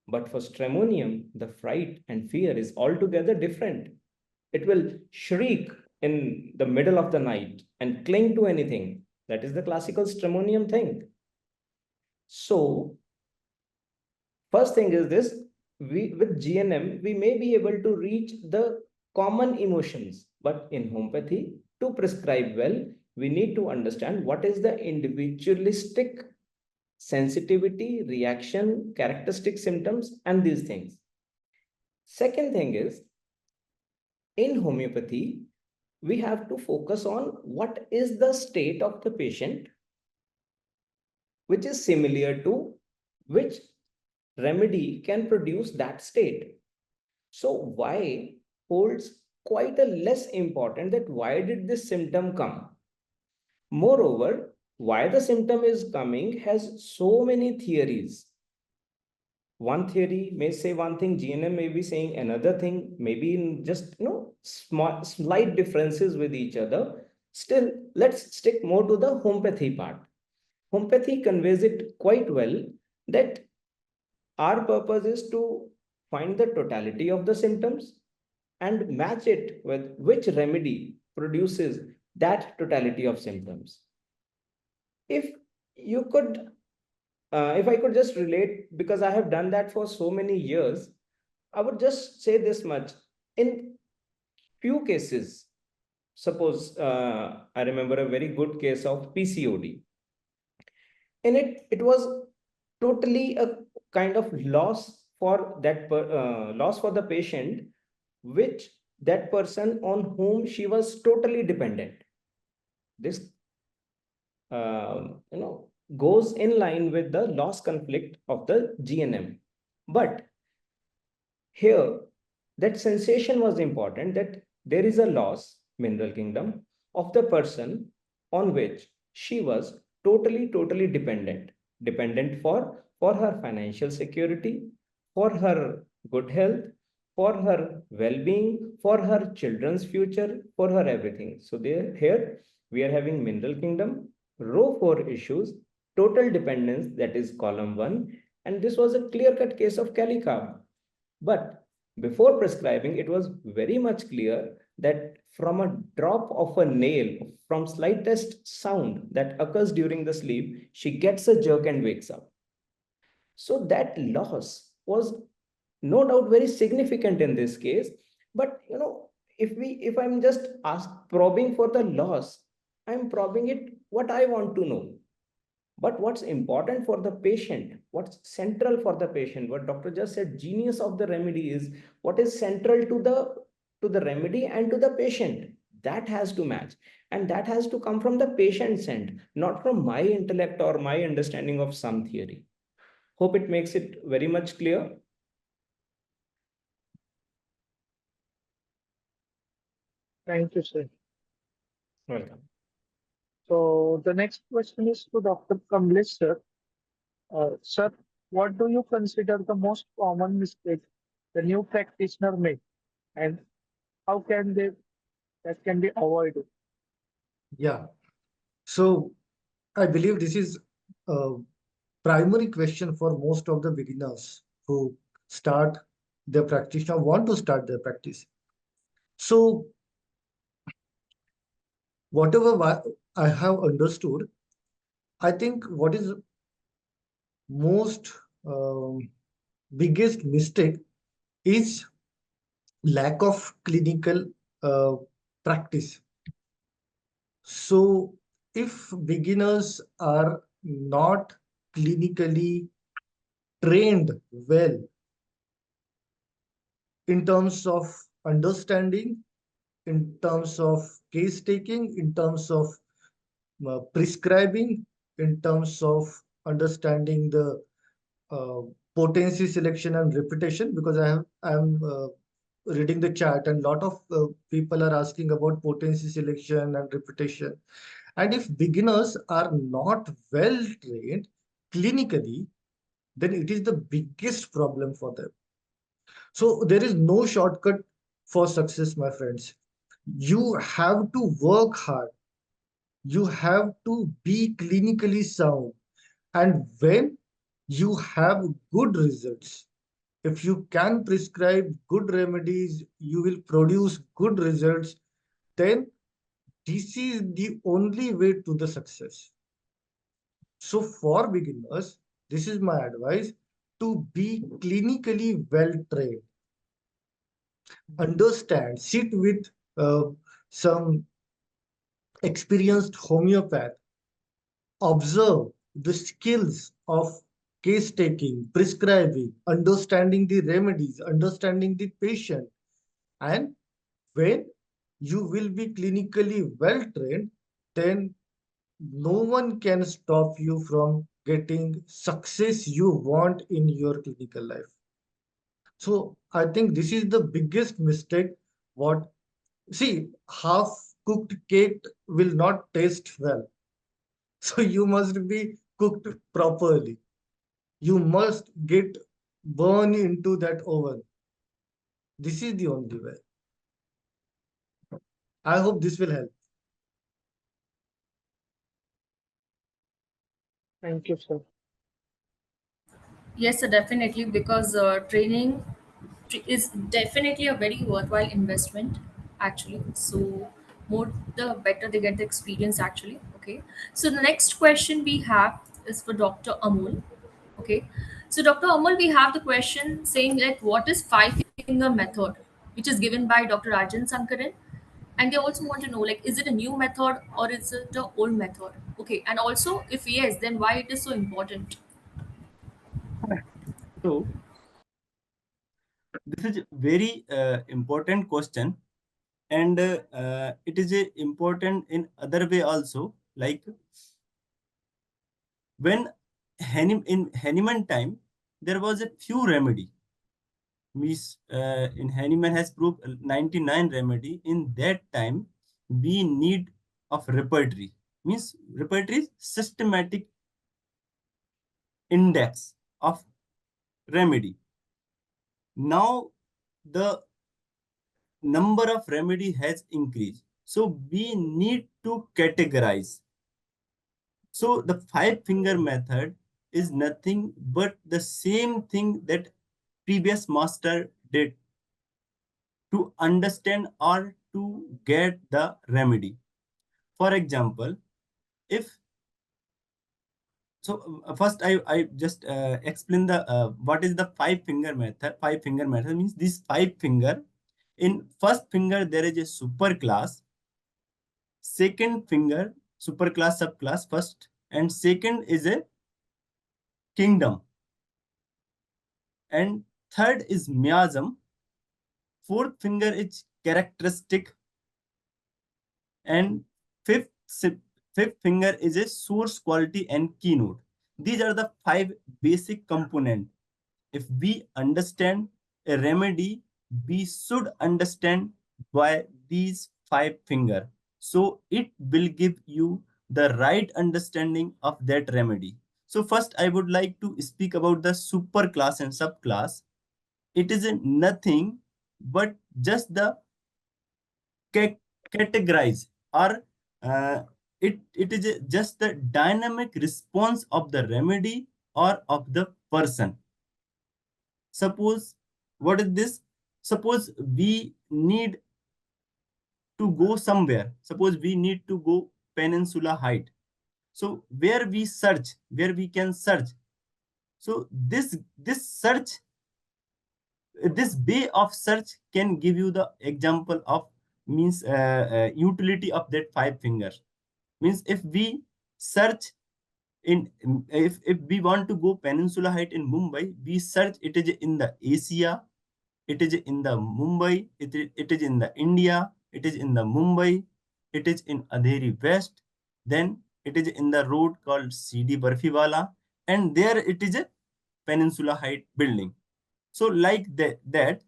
But for stramonium, the fright and fear is altogether different. It will shriek in the middle of the night and cling to anything. That is the classical stramonium thing. So, first thing is this, with GNM, we may be able to reach the common emotions, but in homeopathy, to prescribe well, we need to understand what is the individualistic sensitivity, reaction, characteristic symptoms, and these things. Second thing is, in homeopathy, we have to focus on what is the state of the patient, which is similar to which remedy can produce that state. So why holds quite a less important that why did this symptom come? Moreover, why the symptom is coming has so many theories. One theory may say one thing, GNM may be saying another thing, maybe in just small slight differences with each other. Still, let's stick more to the homeopathy part. Homeopathy conveys it quite well that our purpose is to find the totality of the symptoms and match it with which remedy produces that totality of symptoms. If you could, if I could just relate, because I have done that for so many years, I would just say this much. In few cases, suppose I remember a very good case of PCOD. In it, it was totally a kind of loss for that loss for the patient, which that person on whom she was totally dependent. This goes in line with the loss conflict of the GNM. But here, that sensation was important, that there is a loss, mineral kingdom, of the person on which she was totally dependent. Dependent for her financial security, for her good health, for her well-being, for her children's future, for her everything. So here we are having mineral kingdom, row 4 issues, total dependence, that is column 1, and this was a clear-cut case of Calicab. But before prescribing, it was very much clear that from a drop of a nail, from slightest sound that occurs during the sleep, she gets a jerk and wakes up. So that loss was no doubt very significant in this case. But if I'm just probing for the loss, I'm probing it what I want to know. But what's important for the patient, what's central for the patient, what doctor just said, genius of the remedy is what is central to the remedy and to the patient. That has to match, and that has to come from the patient's end, not from my intellect or my understanding of some theory. Hope it makes it very much clear. Thank you, sir. Welcome. So the next question is to Dr. Kamlesh, sir. Sir, what do you consider the most common mistake the new practitioner make, and how can they that can be avoided? Yeah. So I believe this is a primary question for most of the beginners who start their practice or want to start their practice. So whatever I have understood, I think what is most biggest mistake is lack of clinical uh, practice. So if beginners are not clinically trained well in terms of understanding, in terms of case taking, in terms of prescribing, in terms of understanding the uh, potency selection and repetition, because I'm reading the chat and a lot of people are asking about potency selection and repetition. And if beginners are not well trained clinically, then it is the biggest problem for them. So there is no shortcut for success, my friends. You have to work hard. You have to be clinically sound. And when you have good results, if you can prescribe good remedies, you will produce good results, then this is the only way to the success. So for beginners, this is my advice to be clinically well trained. Understand, sit with some experienced homeopath, observe the skills of case taking, prescribing, understanding the remedies, understanding the patient. And when you will be clinically well trained, then no one can stop you from getting success you want in your clinical life. So I think this is the biggest mistake. What See, half cooked cake will not taste well. So you must be cooked properly. You must get burn into that oven. This is the only way. I hope this will help. Thank you, sir. Yes, sir, definitely, because training is definitely a very worthwhile investment, actually. So, more the better they get the experience, actually. Okay. So, the next question we have is for Dr. Amol. Okay. So, Dr. Amol, we have the question saying that what is five finger method, which is given by Dr. Rajan Sankaran? And they also want to know, like, is it a new method or is it a old method? Okay. And also, if yes, then why it is so important? So this is a very important question, and it is important in other way also. Like when in Hahnemann time, there was a few remedy. Means in Hahnemann has proved 99 remedy. In that time, we need of repertory. Means repertory is systematic index of remedy. Now the number of remedy has increased. So we need to categorize. So the five finger method is nothing but the same thing that previous master did to understand or to get the remedy. For example, if So first I just explain the what is the five finger method. Five finger method means this five finger. In first finger there is a super class, second finger super class subclass first, and second is a kingdom, and third is miasm, fourth finger is characteristic, and fifth fifth finger is a source quality and keynote. These are the five basic components. If we understand a remedy, we should understand why these five finger. So it will give you the right understanding of that remedy. So first I would like to speak about the super class and subclass. It is nothing but just the categorize, or uh, it is just the dynamic response of the remedy or of the person. Suppose, what is this? Suppose we need to go somewhere. Suppose we need to go Peninsula Height. So where we can search. So this search, this way of search can give you the example of means utility of that five fingers. Means if we search in, if we want to go Peninsula Height in Mumbai, we search it is in the Asia, it is in the Mumbai, it is in the India, it is in the Mumbai, it is in Andheri West, then it is in the road called CD Barfiwala, and there it is a Peninsula Height building. So like that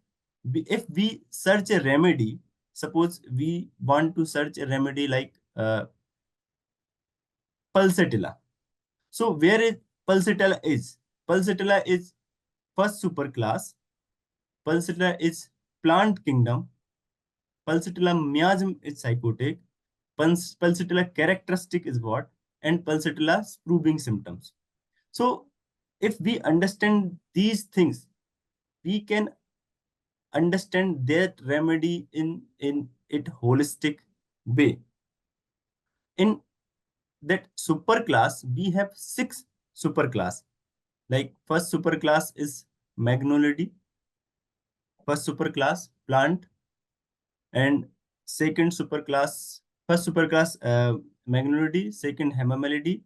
if we search a remedy, suppose we want to search a remedy like pulsatilla. So where is pulsatilla is? Pulsatilla is first superclass. Pulsatilla is plant kingdom. Pulsatilla miasm is psychotic. Pulsatilla characteristic is what? And pulsatilla proving symptoms. So if we understand these things, we can understand that remedy in it holistic way. In that superclass, we have six superclass. Like first superclass is magnolidy, first superclass plant, and second superclass, first superclass magnolidy, second hemamelidy,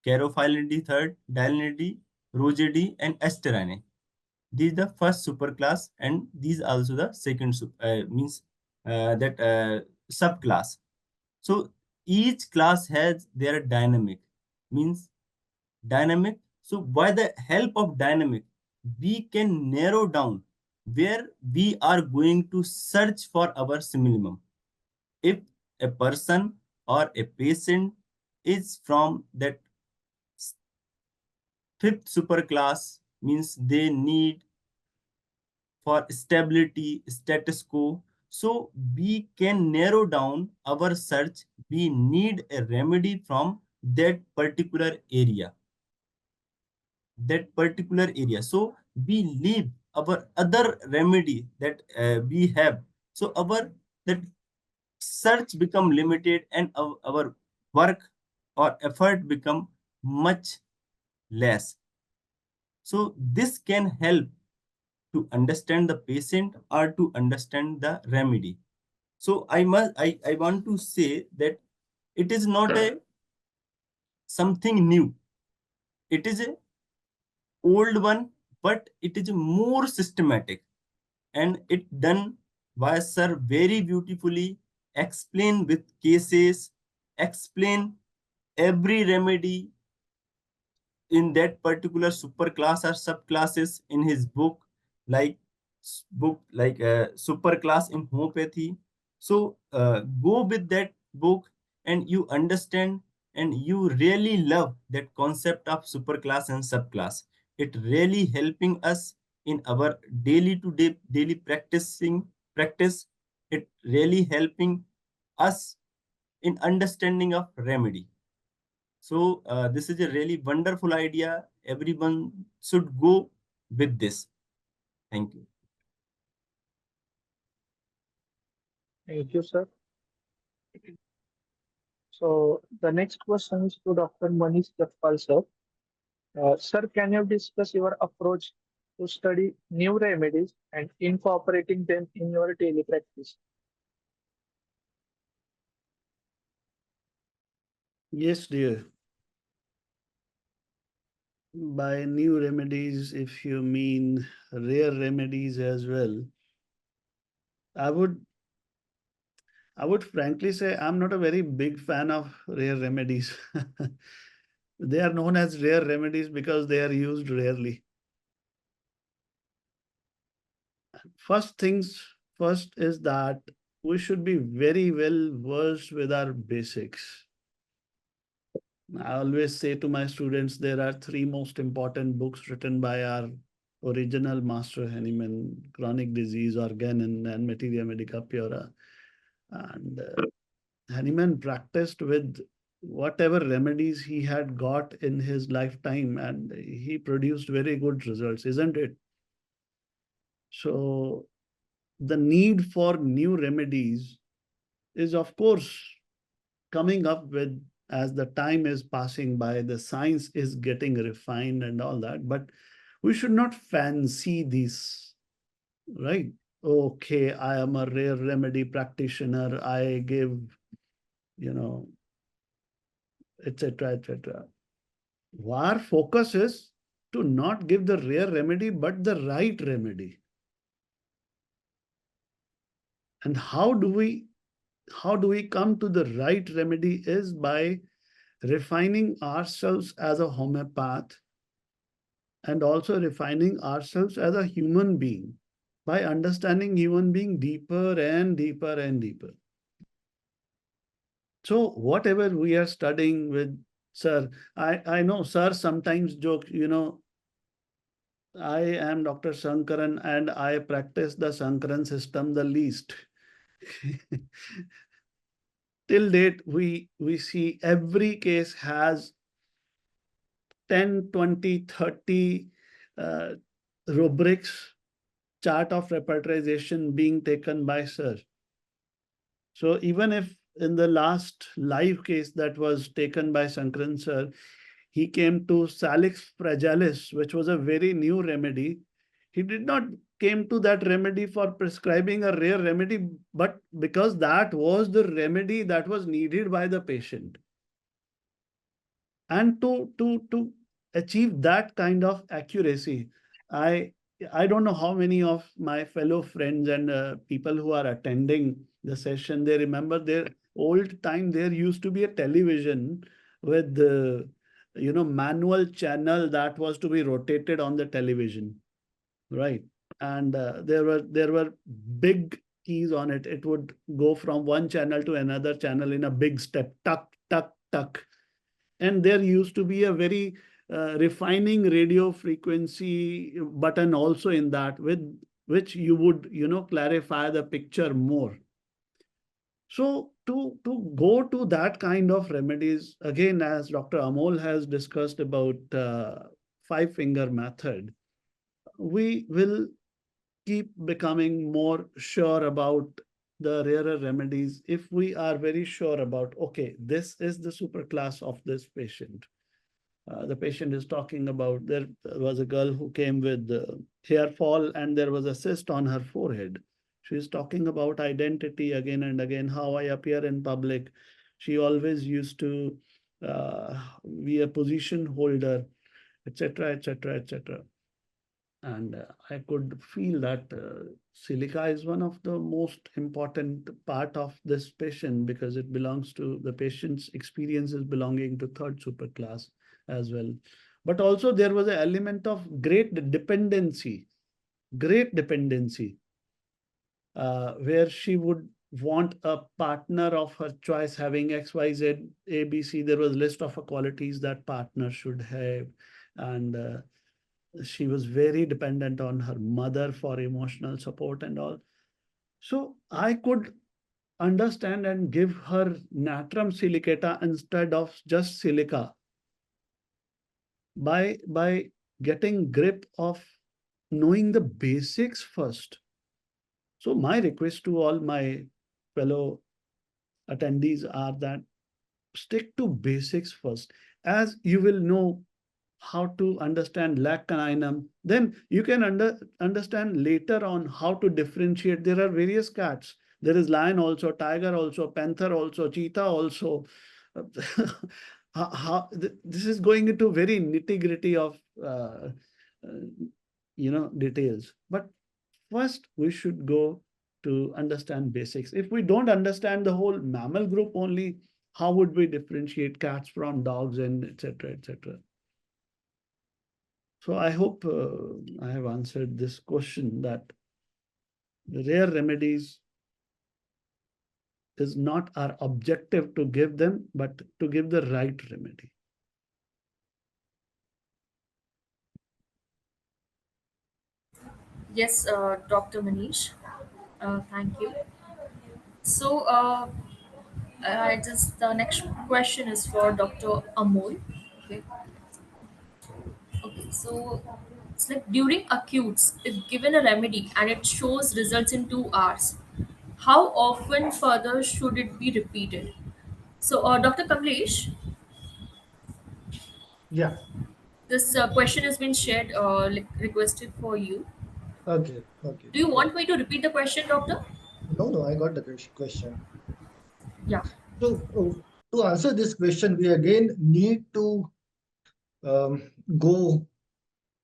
carophyllidy, third dilinidy, rosidi, and asterine. These the first superclass, and these also the second means that subclass. So each class has their dynamic, means dynamic. So by the help of dynamic, we can narrow down where we are going to search for our simillimum. If a person or a patient is from that fifth superclass, means they need for stability, status quo. So we can narrow down our search. We need a remedy from that particular area. That particular area. So we leave our other remedy that we have. So our that search become limited, and our work or effort become much less. So this can help to understand the patient or to understand the remedy. So I want to say that it is not a something new. It is a old one, but it is more systematic, and it done by sir very beautifully, explain with cases, explain every remedy in that particular superclass or subclasses in his book, like superclass in homeopathy. So go with that book, and you understand, and you really love that concept of superclass and subclass. It really helping us in our daily practice. It really helping us in understanding of remedy. So this is a really wonderful idea. Everyone should go with this. Thank you. Thank you, sir. So the next question is to Dr. Manish Japal, sir. Sir, can you discuss your approach to study new remedies and incorporating them in your daily practice? Yes, dear. By new remedies, if you mean rare remedies as well, I would I would frankly say I'm not a very big fan of rare remedies. They are known as rare remedies because they are used rarely. First things first is that we should be very well versed with our basics. I always say to my students, there are three most important books written by our original master Hahnemann: Chronic Disease, Organon, and Materia Medica Pura. And Hahnemann practiced with whatever remedies he had got in his lifetime, and he produced very good results, isn't it? So the need for new remedies is, of course, coming up with as the time is passing by, the science is getting refined and all that, but we should not fancy these, right? Okay, I am a rare remedy practitioner, I give, you know, etc., etc. Our focus is to not give the rare remedy, but the right remedy. And how do we come to the right remedy is by refining ourselves as a homeopath and also refining ourselves as a human being by understanding human being deeper and deeper and deeper. So whatever we are studying with sir, I know sir sometimes joke, I am Dr. Sankaran and I practice the Sankaran system the least. Till date, we see every case has 10, 20, 30 uh, rubrics, chart of repertorization being taken by sir. So even if in the last live case that was taken by Sankaran sir, he came to Salix fragilis, which was a very new remedy. He did not came to that remedy for prescribing a rare remedy, but because that was the remedy that was needed by the patient. And to achieve that kind of accuracy, i I don't know how many of my fellow friends and people who are attending the session, they remember their old time. There used to be a television with the manual channel that was to be rotated on the television, right? And there were big keys on it. It would go from one channel to another channel in a big step, tuck tuck tuck. And there used to be a very refining radio frequency button also in that, with which you would clarify the picture more. So to go to that kind of remedies, again, as Dr. Amol has discussed about five finger method, we will keep becoming more sure about the rarer remedies if we are very sure about, okay, this is the superclass of this patient. The patient is talking about, there was a girl who came with hair fall and there was a cyst on her forehead. She is talking about identity again and again, how I appear in public. She always used to be a position holder, etc., etc., etc. And I could feel that silica is one of the most important part of this patient because it belongs to the patient's experiences belonging to third superclass as well. But also there was an element of great dependency, where she would want a partner of her choice having X, Y, Z, A, B, C. There was a list of qualities that partner should have. And she was very dependent on her mother for emotional support and all. So I could understand and give her natrum silicata instead of just silica by getting grip of knowing the basics first. So my request to all my fellow attendees are that stick to basics first. As you will know, how to understand lac caninum, then you can understand later on how to differentiate. There are various cats. There is lion also, tiger also, panther also, cheetah also. This is going into very nitty-gritty of details. But first, we should go to understand basics. If we don't understand the whole mammal group only, how would we differentiate cats from dogs and etc. etc. So I hope I have answered this question, that the rare remedies is not our objective to give them, but to give the right remedy. Yes, Dr. Manish. Thank you. So, just the next question is for Dr. Amol. Okay. Okay. So, it's like during acutes, if given a remedy and it shows results in 2 hours, how often further should it be repeated? So, Dr. Kamlesh, Yeah. this question has been shared, requested for you. Okay. Okay. Do you Yeah. want me to repeat the question, doctor? No, no, I got the question. Yeah. So, to answer this question, we again need to go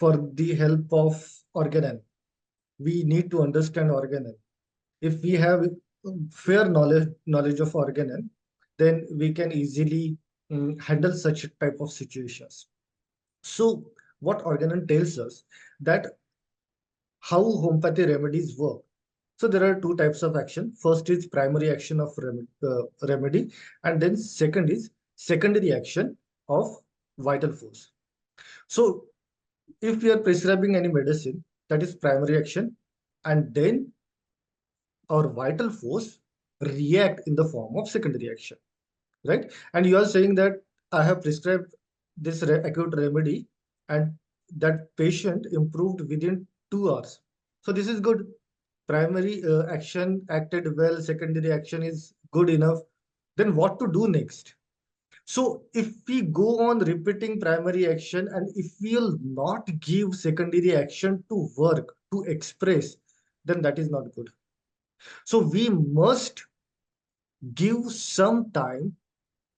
for the help of organelle. We need to understand organelle. If we have fair knowledge of organelle, then we can easily handle such type of situations. So, what organelle tells us that how homeopathy remedies work. So there are two types of action. First is primary action of remedy, and then second is secondary action of vital force. So if we are prescribing any medicine, that is primary action, and then our vital force react in the form of secondary action, right? And you are saying that I have prescribed this acute remedy, and that patient improved within 2 hours. So this is good. Primary action acted well, secondary action is good enough. Then what to do next? So if we go on repeating primary action and if we'll not give secondary action to work, to express, then that is not good. So we must give some time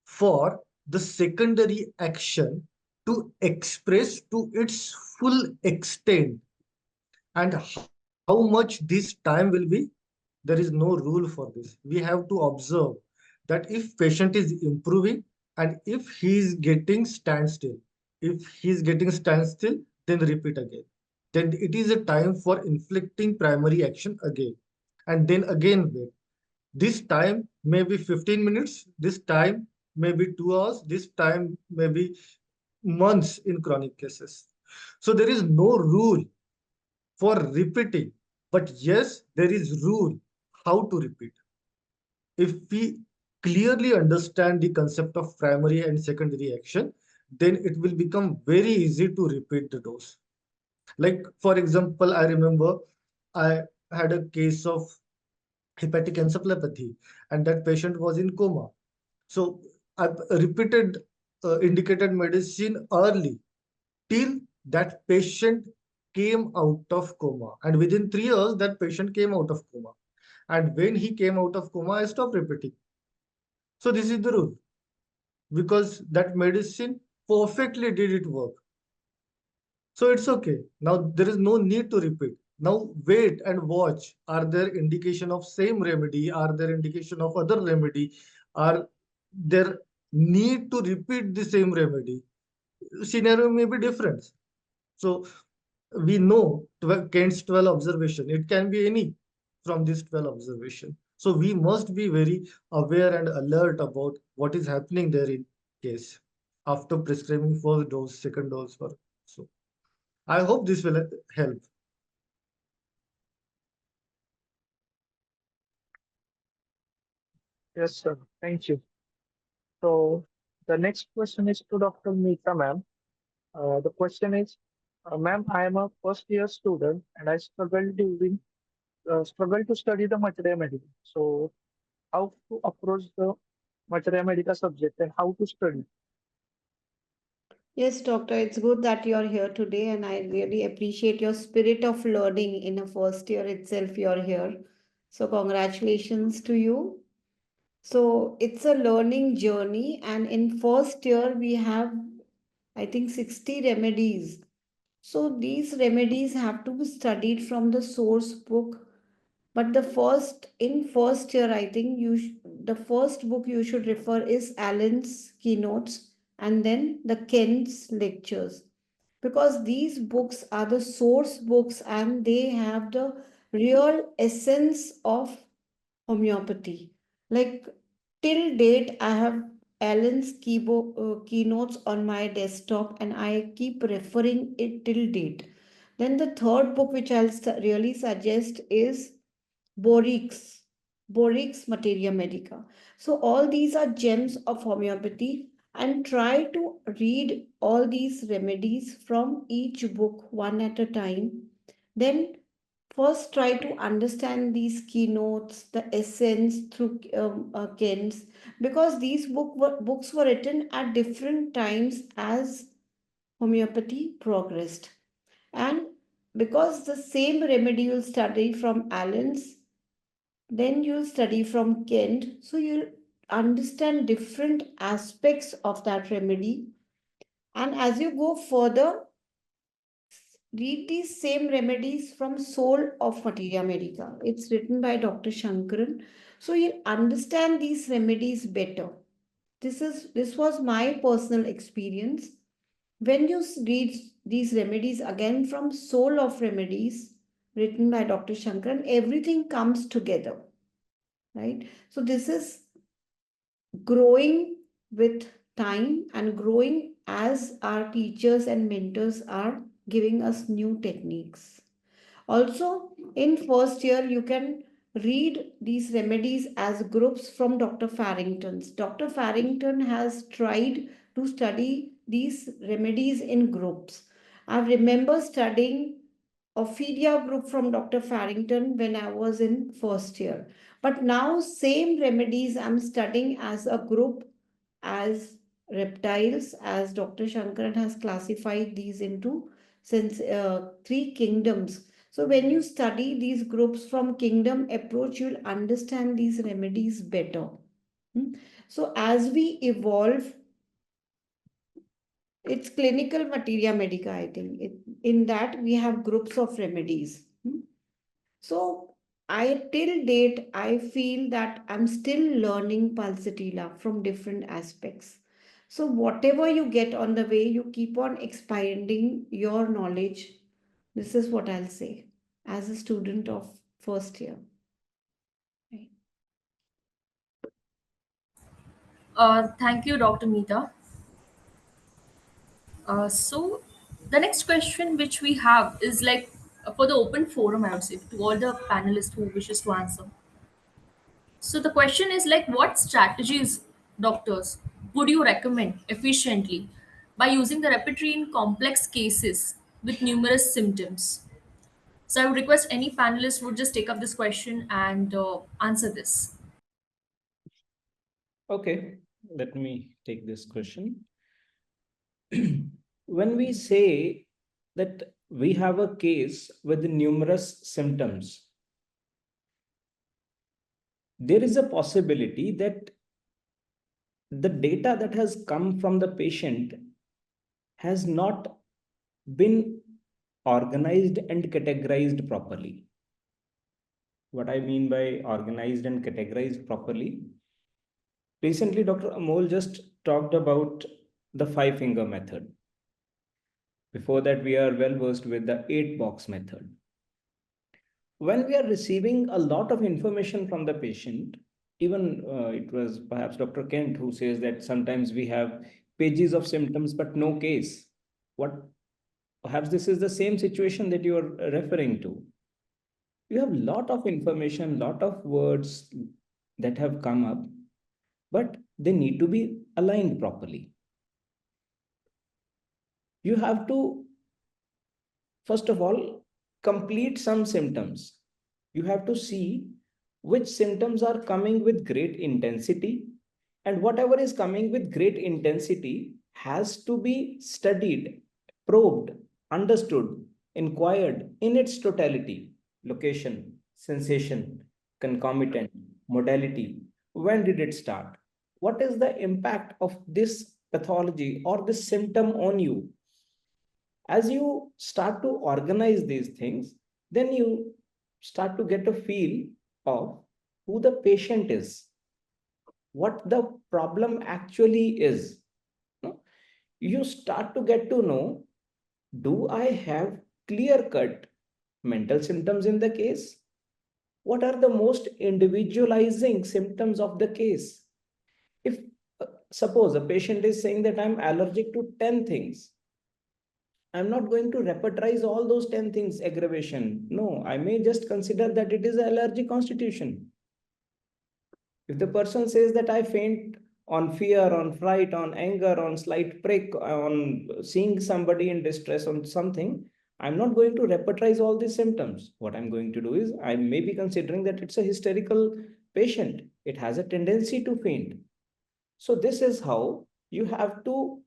for the secondary action to express to its full extent. And how much this time will be, there is no rule for this. We have to observe that if patient is improving and if he is getting standstill, if he is getting standstill, then repeat again. Then it is a time for inflicting primary action again. And then again wait. This time may be 15 minutes, this time may be 2 hours, this time may be months in chronic cases. So there is no rule for repeating, but yes, there is rule how to repeat. If we clearly understand the concept of primary and secondary action, then it will become very easy to repeat the dose. Like, for example, I remember I had a case of hepatic encephalopathy, and that patient was in coma. So I repeated indicated medicine early till that patient came out of coma. And within 3 years, that patient came out of coma. And when he came out of coma, I stopped repeating. So this is the rule, because that medicine perfectly did it work. So it's okay. Now there is no need to repeat. Now wait and watch. Are there indication of same remedy? Are there indication of other remedy? Are there need to repeat the same remedy? Scenario may be different. So we know 12, Kent's 12 observation. It can be any from this 12 observation. So we must be very aware and alert about what is happening there in case after prescribing first dose, second dose, or so. I hope this will help. Yes, sir. Thank you. So the next question is to Dr. Meeta, ma'am. The question is, ma'am, I am a first year student and I struggle to study the materia medica. So how to approach the materia medica subject and how to study? Yes, doctor, it's good that you're here today, and I really appreciate your spirit of learning in a first year itself. You're here. So, congratulations to you. So, it's a learning journey, and in first year, we have, I think, 60 remedies. So, these remedies have to be studied from the source book. But in first year, I think the first book you should refer is Allen's keynotes and then the Kent's lectures, because these books are the source books and they have the real essence of homeopathy. Like till date, I have Allen's keynotes on my desktop and I keep referring it till date. Then the third book which really suggest is Borix, Borix Materia Medica. So all these are gems of homeopathy, and try to read all these remedies from each book one at a time. Then first try to understand these keynotes, the essence through Kent's, because these books were written at different times as homeopathy progressed. And because the same remedy you'll study from Allen's, then you'll study from Kent, so you'll understand different aspects of that remedy. And as you go further, read these same remedies from Soul of Materia Medica. It's written by Dr. Shankaran. So you'll understand these remedies better. This was my personal experience. When you read these remedies again from Soul of Remedies, written by Dr. Shankaran, everything comes together. Right? So this is growing with time and growing as our teachers and mentors are giving us new techniques. Also, in first year, you can read these remedies as groups from Dr. Farrington's. Dr. Farrington has tried to study these remedies in groups. I remember studying Ophidia group from Dr. Farrington when I was in first year. But now same remedies I'm studying as a group as reptiles, as Dr. Shankaran has classified these into three kingdoms. So when you study these groups from kingdom approach, you'll understand these remedies better. So as we evolve, it's clinical materia medica, I think. In that we have groups of remedies. So till date, I feel that I'm still learning pulsatilla from different aspects. So whatever you get on the way, you keep on expanding your knowledge. This is what I'll say as a student of first year. Right. Thank you, Dr. Meeta. So the next question which we have is like for the open forum, I would say, to all the panelists who wishes to answer. So the question is like, what strategies, doctors, would you recommend efficiently by using the repertory in complex cases with numerous symptoms? So I would request any panelist would just take up this question and answer this. Okay, let me take this question. When we say that we have a case with numerous symptoms, there is a possibility that the data that has come from the patient has not been organized and categorized properly. What I mean by organized and categorized properly, recently Dr. Amol just talked about the 5-finger method. Before that, we are well versed with the 8-box method. When we are receiving a lot of information from the patient, even it was perhaps Dr. Kent who says that sometimes we have pages of symptoms but no case. What perhaps this is the same situation that you are referring to. You have a lot of information, lot of words that have come up, but they need to be aligned properly. You have to, first of all, complete some symptoms. You have to see which symptoms are coming with great intensity, and whatever is coming with great intensity has to be studied, probed, understood, inquired in its totality: location, sensation, concomitant, modality. When did it start? What is the impact of this pathology or this symptom on you? As you start to organize these things, then you start to get a feel of who the patient is, what the problem actually is. No? You start to get to know, do I have clear cut mental symptoms in the case? What are the most individualizing symptoms of the case? If suppose a patient is saying that I'm allergic to 10 things, I'm not going to repertorize all those 10 things aggravation. No, I may just consider that it is an allergic constitution. If the person says that I faint on fear, on fright, on anger, on slight prick, on seeing somebody in distress, on something, I'm not going to repertorize all these symptoms. What I'm going to do is I may be considering that it's a hysterical patient. It has a tendency to faint. So this is how you have to,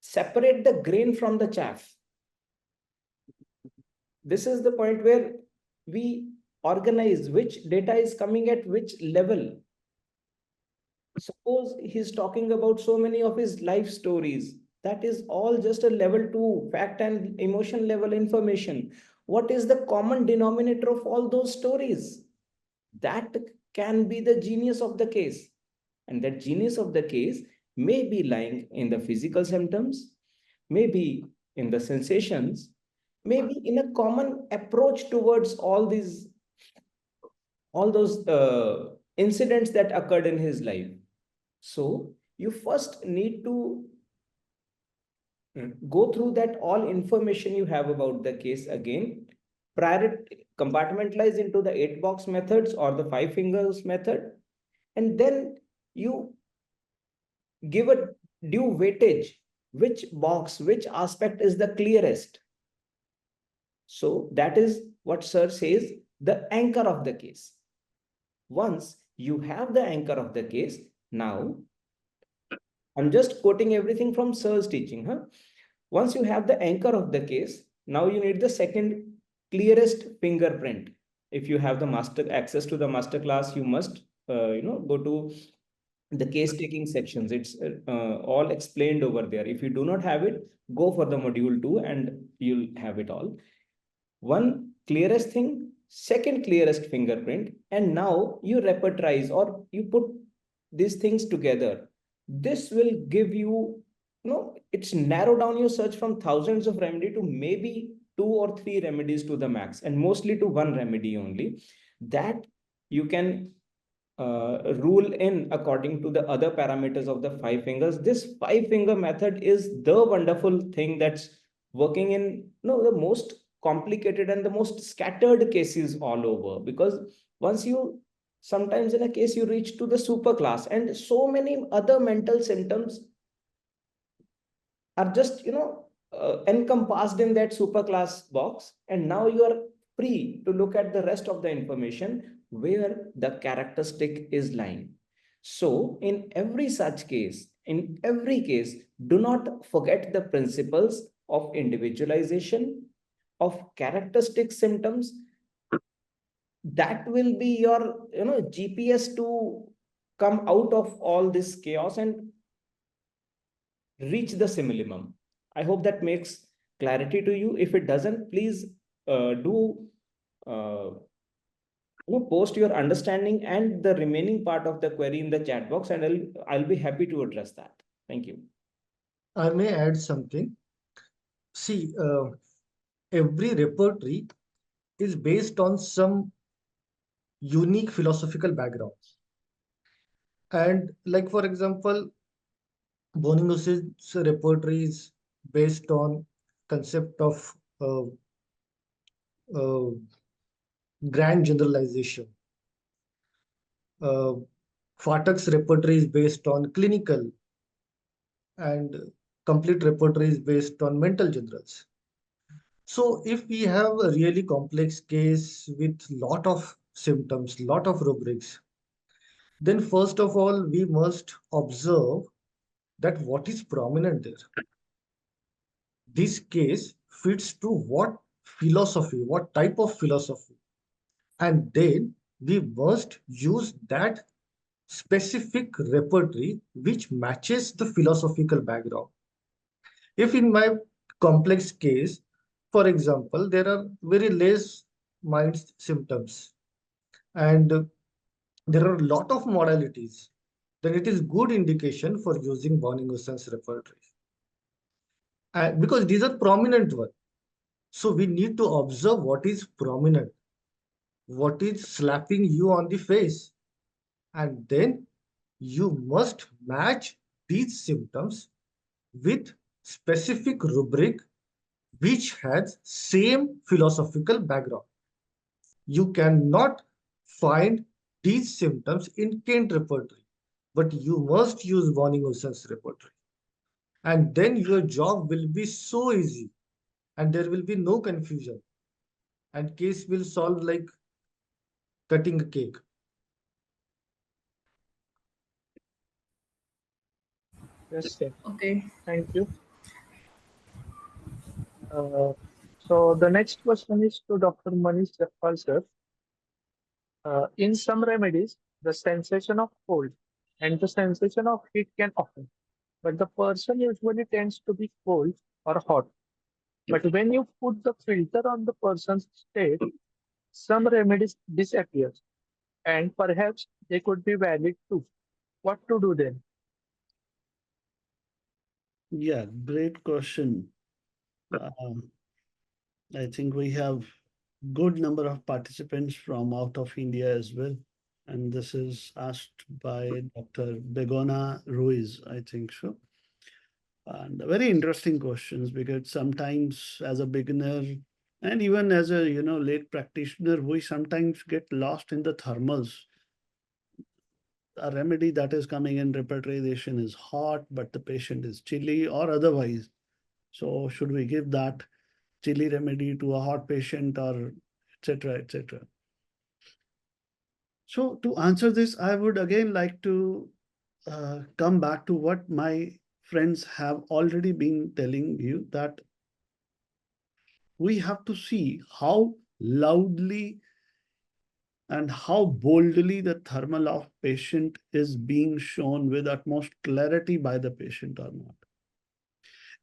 separate the grain from the chaff. This is the point where we organize which data is coming at which level. Suppose he's talking about so many of his life stories. That is all just a level 2 fact and emotion level information. What is the common denominator of all those stories? That can be the genius of the case. And that genius of the case may be lying in the physical symptoms, maybe in the sensations, maybe in a common approach towards all those incidents that occurred in his life. So you first need to go through that all information you have about the case again, compartmentalize into the 8-box methods or the 5 fingers method, and then you give a due weightage, which box, which aspect is the clearest. So that is what sir says, the anchor of the case. Once you have the anchor of the case, now I'm just quoting everything from sir's teaching. Once you have the anchor of the case, now you need the second clearest fingerprint. If you have the master access to the master class, you must go to the case taking sections. It's all explained over there. If you do not have it, go for the module 2 and you'll have it all. One clearest thing, second clearest fingerprint, and now you repertorize or you put these things together. This will give you, it's narrow down your search from thousands of remedy to maybe 2 or 3 remedies to the max, and mostly to one remedy only, that you can rule in according to the other parameters of the 5 fingers. This 5-finger method is the wonderful thing that's working in the most complicated and the most scattered cases all over, because once you sometimes in a case you reach to the super class and so many other mental symptoms are just encompassed in that super class box, and now you are free to look at the rest of the information where the characteristic is lying. So in every such case, in every case, do not forget the principles of individualization, of characteristic symptoms. That will be your GPS to come out of all this chaos and reach the simillimum. I hope that makes clarity to you. If it doesn't, please do post your understanding and the remaining part of the query in the chat box, and I'll be happy to address that. Thank you. I may add something. See, every repertory is based on some unique philosophical background. And like, for example, Boningus's repertory is based on concept of uh, grand generalization. Uh, Fatak's repertory is based on clinical, and complete repertory is based on mental generals. So if we have a really complex case with lot of symptoms, lot of rubrics, then first of all, we must observe that what is prominent there. This case fits to what philosophy, what type of philosophy. And then we must use that specific repertory which matches the philosophical background. If in my complex case, for example, there are very less mind symptoms and there are a lot of modalities, then it is good indication for using Bonning-Ussen's repertory. Because these are prominent ones. So we need to observe what is prominent, what is slapping you on the face, and then you must match these symptoms with specific rubric which has same philosophical background. You cannot find these symptoms in Kent repertory, but you must use Bonning-Ussen's repertory. And then your job will be so easy and there will be no confusion and case will solve like cutting a cake. Yes, sir. Okay. Thank you. Uh, so the next question is to Dr. Manish Jaffar, sir. In some remedies, the sensation of cold and the sensation of heat can occur, but the person usually tends to be cold or hot. But when you put the filter on the person's state, some remedies disappear, and perhaps they could be valid too. What to do then? Yeah, great question. Um, I think we have good number of participants from out of India as well. And this is asked by Dr. Begona Ruiz, I think so. And very interesting questions because sometimes as a beginner and even as a late practitioner, we sometimes get lost in the thermals. A remedy that is coming in repertorization is hot, but the patient is chilly or otherwise. So should we give that chilly remedy to a hot patient or etc. etc. So to answer this, I would again like to come back to what my friends have already been telling you, that we have to see how loudly and how boldly the thermal of patient is being shown with utmost clarity by the patient or not.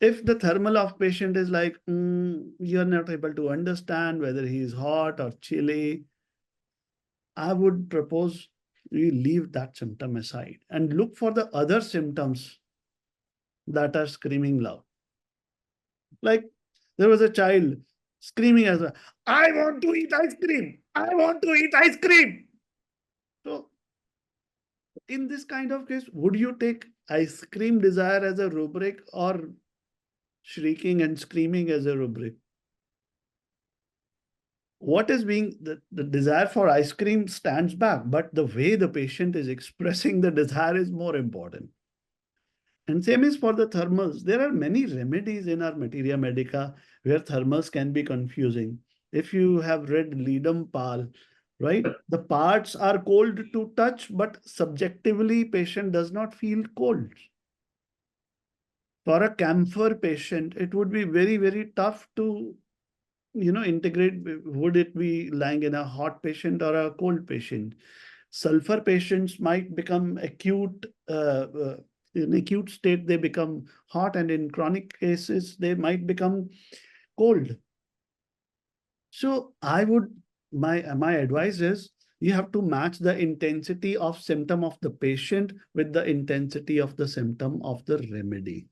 If the thermal of patient is like, you're not able to understand whether he is hot or chilly, I would propose we leave that symptom aside and look for the other symptoms that are screaming loud. Like there was a child screaming as well, I want to eat ice cream. I want to eat ice cream. So in this kind of case, would you take ice cream desire as a rubric or shrieking and screaming as a rubric? What is being the desire for ice cream stands back, but the way the patient is expressing the desire is more important. And same is for the thermals. There are many remedies in our materia medica where thermals can be confusing. If you have read Leadum Pal, right? The parts are cold to touch, but subjectively patient does not feel cold. For a camphor patient, it would be very, very tough to integrate. Would it be lying in a hot patient or a cold patient? Sulfur patients might become acute. In acute state, they become hot, and in chronic cases, they might become cold. So my advice is you have to match the intensity of symptom of the patient with the intensity of the symptom of the remedy.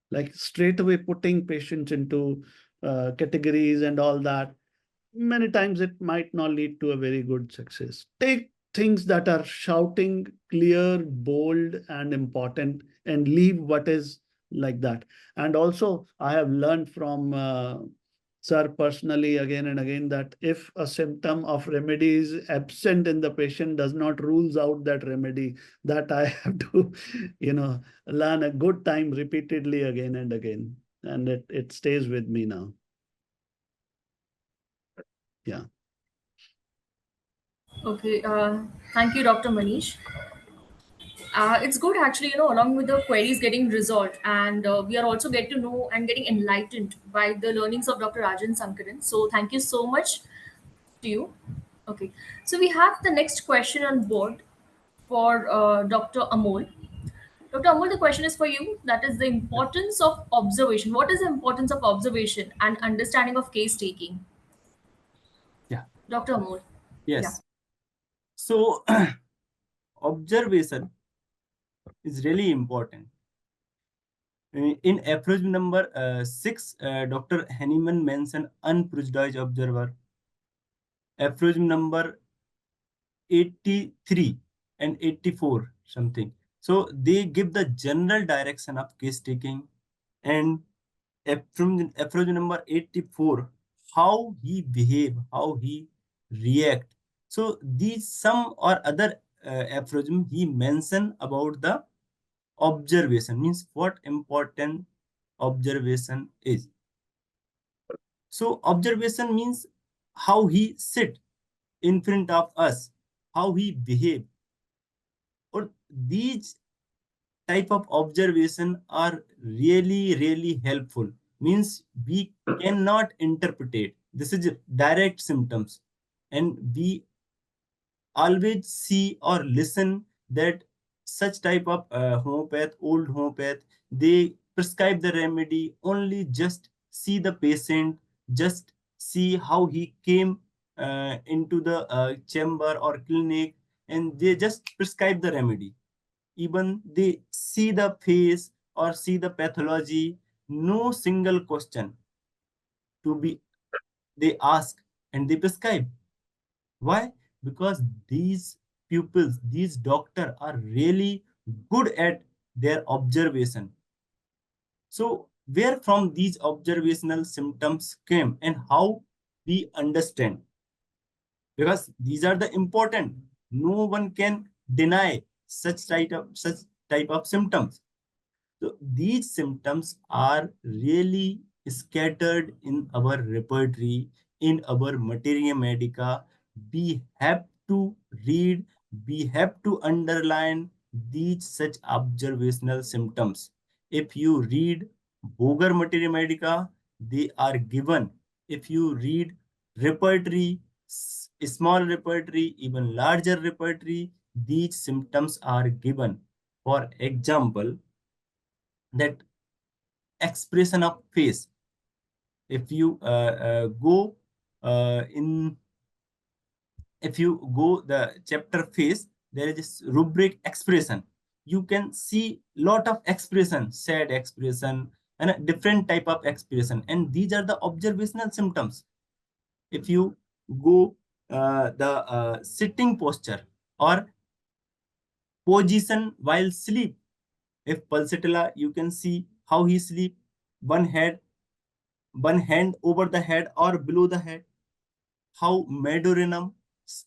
Like straight away putting patients into categories and all that, many times it might not lead to a very good success. Take things that are shouting, clear, bold, and important, and leave what is like that. And also, I have learned from sir personally again and again that if a symptom of remedy is absent in the patient, does not rules out that remedy. That I have to, learn a good time repeatedly again and again, and it stays with me now. Yeah. Okay. Thank you, Dr. Manish. It's good actually, along with the queries getting resolved, and we are also get to know and getting enlightened by the learnings of Dr. Rajan Sankaran. So thank you so much to you. Okay, so we have the next question on board for Dr. Amol. Dr. Amol, the question is for you. That is the importance of observation. What is the importance of observation and understanding of case taking? Yeah. Dr. Amol. Yeah. Yes. So observation is really important. In approach number 6, Dr. Henneman mentioned unprejudiced observer. Approach number 83 and 84 something. So they give the general direction of case taking. And approach number 84, how he behave, how he react. So these some or other approach he mentioned about the observation, means what important observation is. So observation means how he sit in front of us, how he behave, or these type of observation are really helpful. Means we cannot interpret it. This is direct symptoms, and we always see or listen that such type of old homeopath, they prescribe the remedy only just see the patient, just see how he came into the chamber or clinic, and they just prescribe the remedy. Even they see the face or see the pathology, no single question to be they ask, and they prescribe. Why? Because these pupils, these doctors are really good at their observation. So where from these observational symptoms came and how we understand? Because these are the important. No one can deny such type of symptoms. So these symptoms are really scattered in our repertory, in our materia medica. We have to read, we have to underline these such observational symptoms. If you read Boger materia medica, they are given. If you read repertory, small repertory, even larger repertory, these symptoms are given. For example, that expression of face. If you go in, if you go the chapter face, there is this rubric expression. You can see lot of expression, sad expression, and a different type of expression, and these are the observational symptoms. If you go the sitting posture or position while sleep, if pulsatilla, you can see how he sleep, one head, one hand over the head or below the head, how medorinum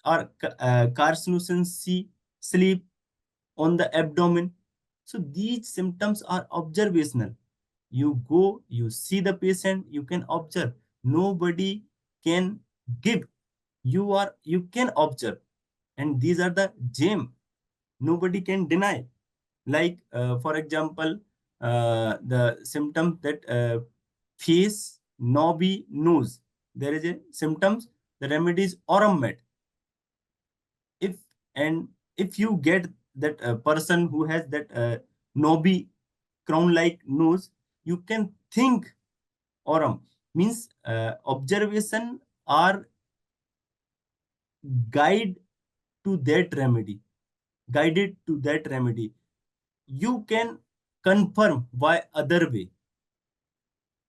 or carcinosincy sleep on the abdomen. So these symptoms are observational. You go, you see the patient, you can observe. Nobody can give. You can observe. And these are the gem. Nobody can deny. Like, for example, the symptom that face, knobby nose. There is a symptoms. The remedy is met. If and if you get that person who has that knobby crown-like nose, you can think aurum. Means observation are guide to that remedy, guided to that remedy. You can confirm why other way.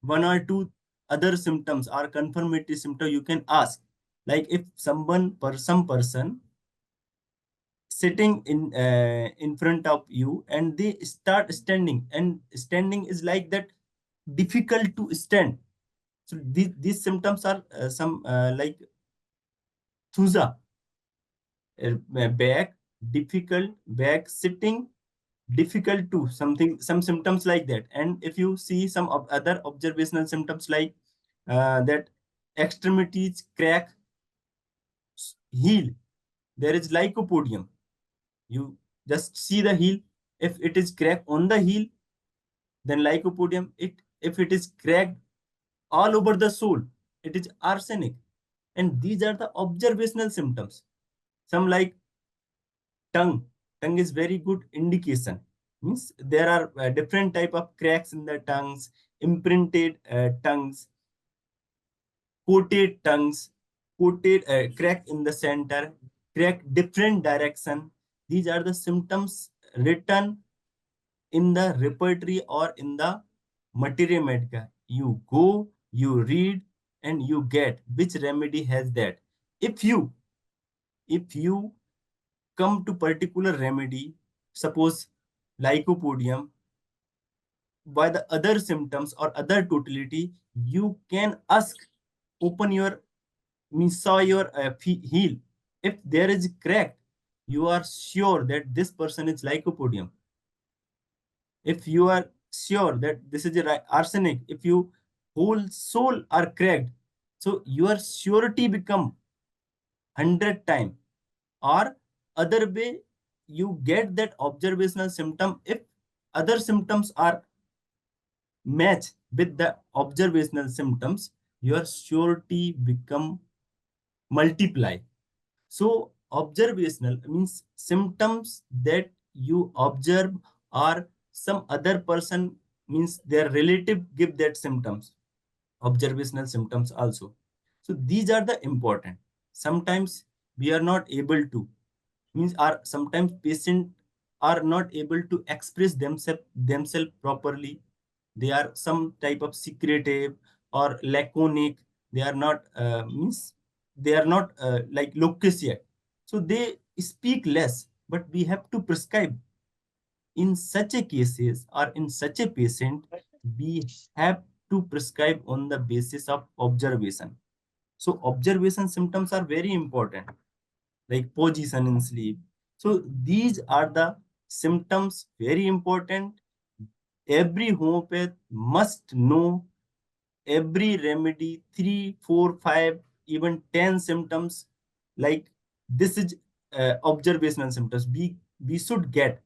One or two other symptoms are confirmatory symptom you can ask. Like if some person sitting in front of you and they start standing, and standing is like that difficult to stand. So these symptoms are some like thuza, back, difficult, back sitting, difficult to something, some symptoms like that. And if you see some of other observational symptoms like that extremities crack, heel, there is lycopodium. You just see the heel. If it is cracked on the heel, then lycopodium. If it is cracked all over the sole, it is arsenic. And these are the observational symptoms. Some like tongue. Tongue is very good indication. Means there are different type of cracks in the tongues, imprinted tongues, coated tongues, coated crack in the center, crack different direction. These are the symptoms written in the repertory or in the materia medica. You go, you read, and you get which remedy has that. If you come to particular remedy, suppose lycopodium, by the other symptoms or other totality, you can ask, open your, means saw your heel. If there is crack, you are sure that this person is lycopodium. If you are sure that this is a arsenic, if you whole soul are cracked, so your surety become 100 time. Or other way, you get that observational symptom. If other symptoms are match with the observational symptoms, your surety become multiply. So observational means symptoms that you observe, or some other person, means their relative give that symptoms, observational symptoms also. So these are the important. Sometimes we are not able to, means are sometimes patient are not able to express themselves properly. They are some type of secretive or laconic. They are not means they are not like loquacious yet, so they speak less, but we have to prescribe. In such a cases or in such a patient, we have to prescribe on the basis of observation. So observation symptoms are very important, like position in sleep. So these are the symptoms, very important. Every homeopath must know every remedy, 3, 4, 5, even 10 symptoms. Like this is observational symptoms. We should get,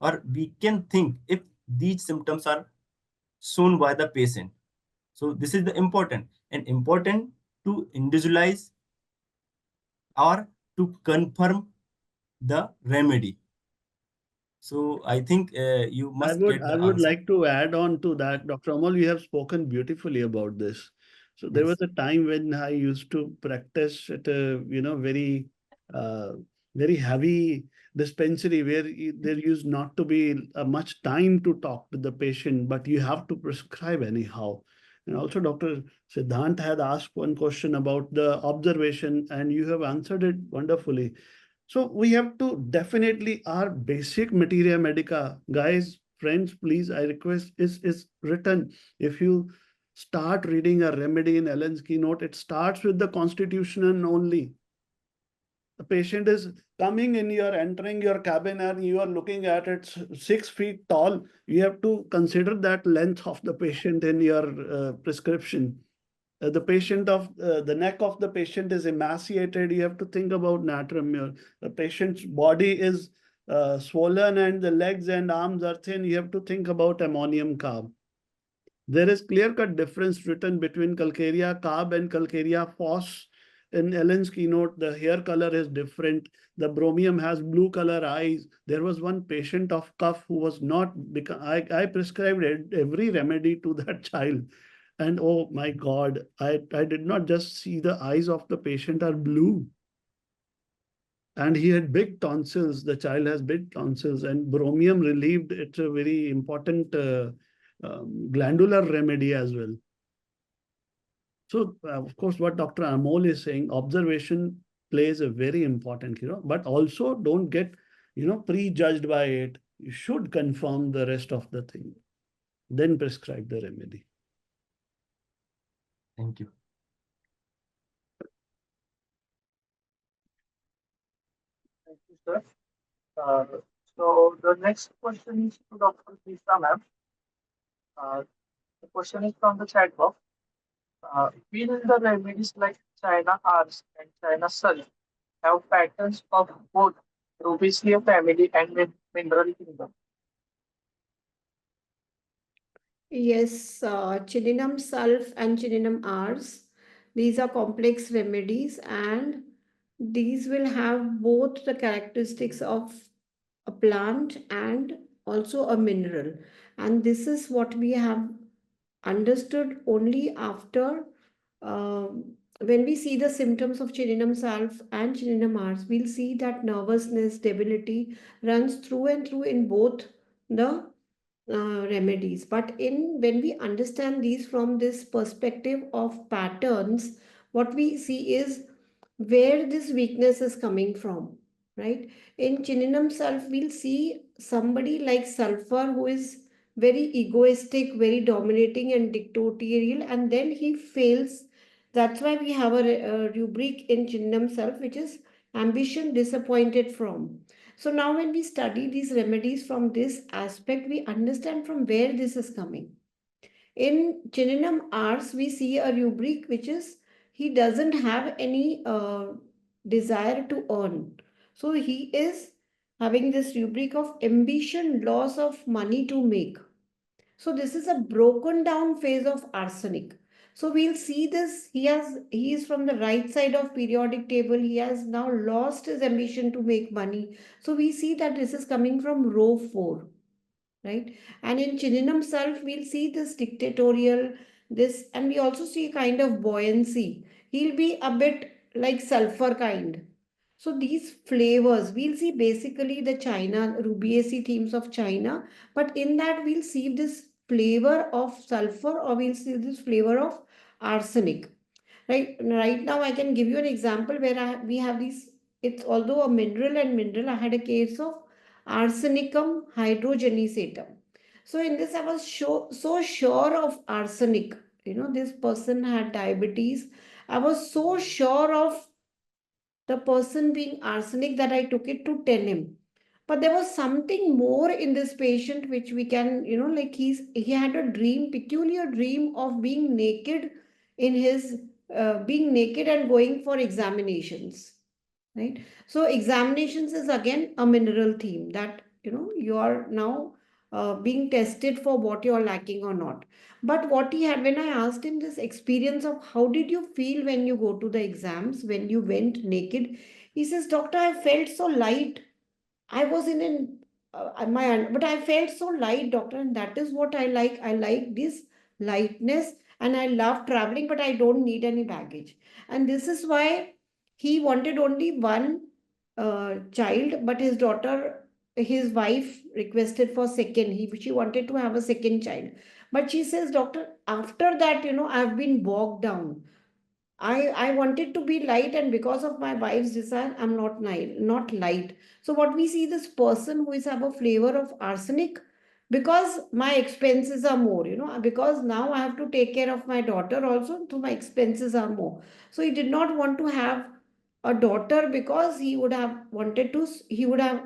or we can think if these symptoms are shown by the patient. So this is the important, and important to individualize or to confirm the remedy. So I think you I must would get I the would answer. like to add on to that, Dr. Amal. You have spoken beautifully about this. So there was Yes. a time when I used to practice at a very uh, very heavy dispensary where there used not to be much time to talk with the patient, but you have to prescribe anyhow. And also, Dr. Siddhant had asked one question about the observation, and you have answered it wonderfully. So we have to definitely our basic materia medica, guys, friends, please, I request is written. If you start reading a remedy in Ellen's keynote, it starts with the constitution only. The patient is coming in, you're entering your cabin and you are looking at it 6 feet tall. You have to consider that length of the patient in your prescription. The neck of the patient is emaciated. You have to think about natrum. The patient's body is swollen and the legs and arms are thin. You have to think about ammonium carb. There is clear-cut difference written between Calcarea carb and Calcarea phos. In Ellen's keynote, the hair color is different. The bromium has blue color eyes. There was one patient of cough who was not, because I prescribed every remedy to that child. And oh my God, I did not just see the eyes of the patient are blue. And he had big tonsils. The child has big tonsils, and bromium relieved. It's a very important glandular remedy as well. So, of course, what Dr. Amol is saying, observation plays a very important, but also don't get, prejudged by it. You should confirm the rest of the thing, then prescribe the remedy. Thank you. Thank you, sir. Uh, so the next question is to Dr. Lisa, ma'am. The question is from the chat box. Will the remedies like China Ars and China Sully have patterns of both Rubicia family and mineral kingdom. Yes, Chininum sulf and Chininum ars. These are complex remedies, and these will have both the characteristics of a plant and also a mineral. And this is what we have understood only after when we see the symptoms of Chininum sulf and Chininum ars, we'll see that nervousness, debility runs through and through in both the remedies. But in when we understand these from this perspective of patterns, what we see is where this weakness is coming from, right? In Chininum self, we'll see somebody like sulfur who is very egoistic, very dominating and dictatorial, and then he fails. That's why we have a rubric in Chininum self, which is ambition disappointed from. So now when we study these remedies from this aspect, we understand from where this is coming. In Chininum Ars, we see a rubric which is he doesn't have any desire to earn. So he is having this rubric of ambition, loss of money to make. So this is a broken down phase of arsenic. So we'll see this. He is from the right side of periodic table. He has now lost his ambition to make money. So we see that this is coming from row 4, right? And in Chininum self, we'll see this dictatorial, this, and we also see a kind of buoyancy. He'll be a bit like sulfur kind. So these flavors, we'll see basically the China, Rubiaceae themes of China, but in that we'll see this flavor of sulfur or we'll see this flavor of arsenic. Right now, I can give you an example where we have these. It's although a mineral and mineral. I had a case of arsenicum hydrogenisatum. So in this, I was so sure of arsenic. This person had diabetes. I was so sure of the person being arsenic that I took it to 10 but there was something more in this patient which we can, like he had a dream, peculiar dream of being naked in his being naked and going for examinations, right? So examinations is again a mineral theme that you are now being tested for what you're lacking or not. But what he had, when I asked him this experience of how did you feel when you go to the exams, when you went naked, he says, doctor, I felt so light. I was in an but I felt so light, doctor, and that is what I like. I like this lightness, and I love traveling, but I don't need any baggage. And this is why he wanted only one child, but his wife requested for second. She wanted to have a second child, but she says, doctor, after that, I've been bogged down. I wanted to be light, and because of my wife's desire, I'm not light. So what we see, this person who is have a flavor of arsenic, because my expenses are more, because now I have to take care of my daughter also, so my expenses are more. So he did not want to have a daughter because he would have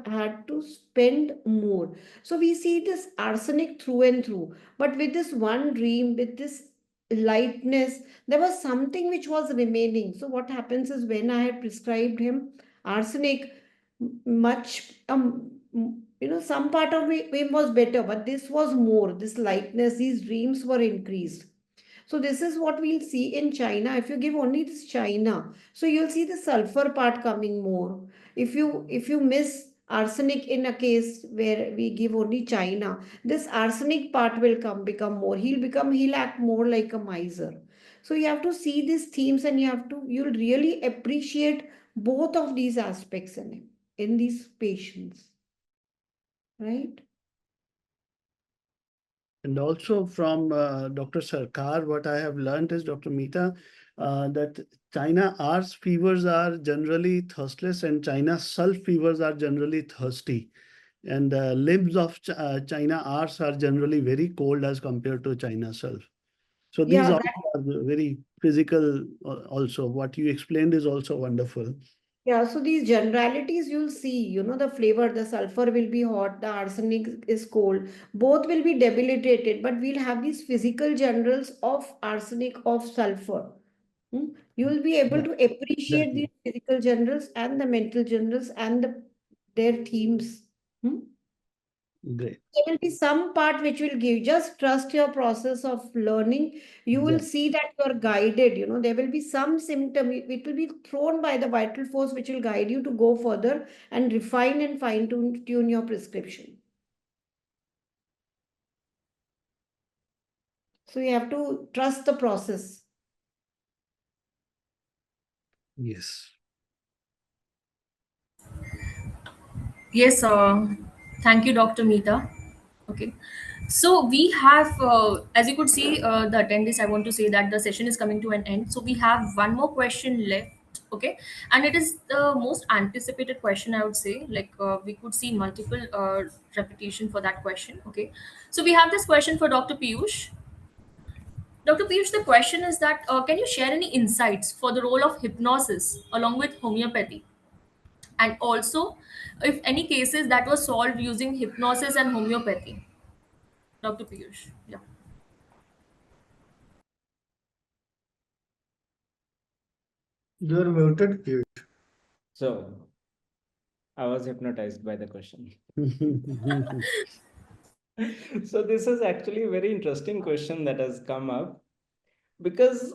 had to spend more. So we see this arsenic through and through. But with this one dream, with this lightness, there was something which was remaining. So what happens is when I had prescribed him arsenic, much some part of him was better, but this was more. This lightness, these dreams were increased. So this is what we'll see in China. If you give only this China, so you'll see the sulfur part coming more. If you miss arsenic in a case where we give only China, this arsenic part will become more. He'll act more like a miser. So you have to see these themes, and you'll really appreciate both of these aspects in him, in these patients, right? And also from Dr. Sarkar, what I have learned is, Dr. Meeta, that China R's fevers are generally thirstless and China Sulf fevers are generally thirsty. And limbs of China R's are generally very cold as compared to China Sulf. So these Yeah, are very physical also. What you explained is also wonderful. Yeah, so these generalities you'll see, the flavor, the sulfur will be hot, the arsenic is cold. Both will be debilitated, but we'll have these physical generals of arsenic, of sulfur. You will be able Yeah, to appreciate these exactly. physical generals and the mental generals and the their themes. Great. There will be some part which will give, just trust your process of learning. You will Yeah. see that you are guided. There will be some symptom, it will be thrown by the vital force which will guide you to go further and refine and fine tune your prescription. So you have to trust the process. Yes. Yes, thank you, Dr. Meeta. Okay. So we have, as you could see, the attendees, I want to say that the session is coming to an end. So we have one more question left. Okay. And it is the most anticipated question, I would say. Like we could see multiple repetition for that question. Okay. So we have this question for Dr. Piyush. Dr. Piyush, the question is that can you share any insights for the role of hypnosis along with homeopathy? And also, if any cases that were solved using hypnosis and homeopathy? Dr. Piyush. Yeah. You are muted, Piyush. So I was hypnotized by the question. So this is actually a very interesting question that has come up, because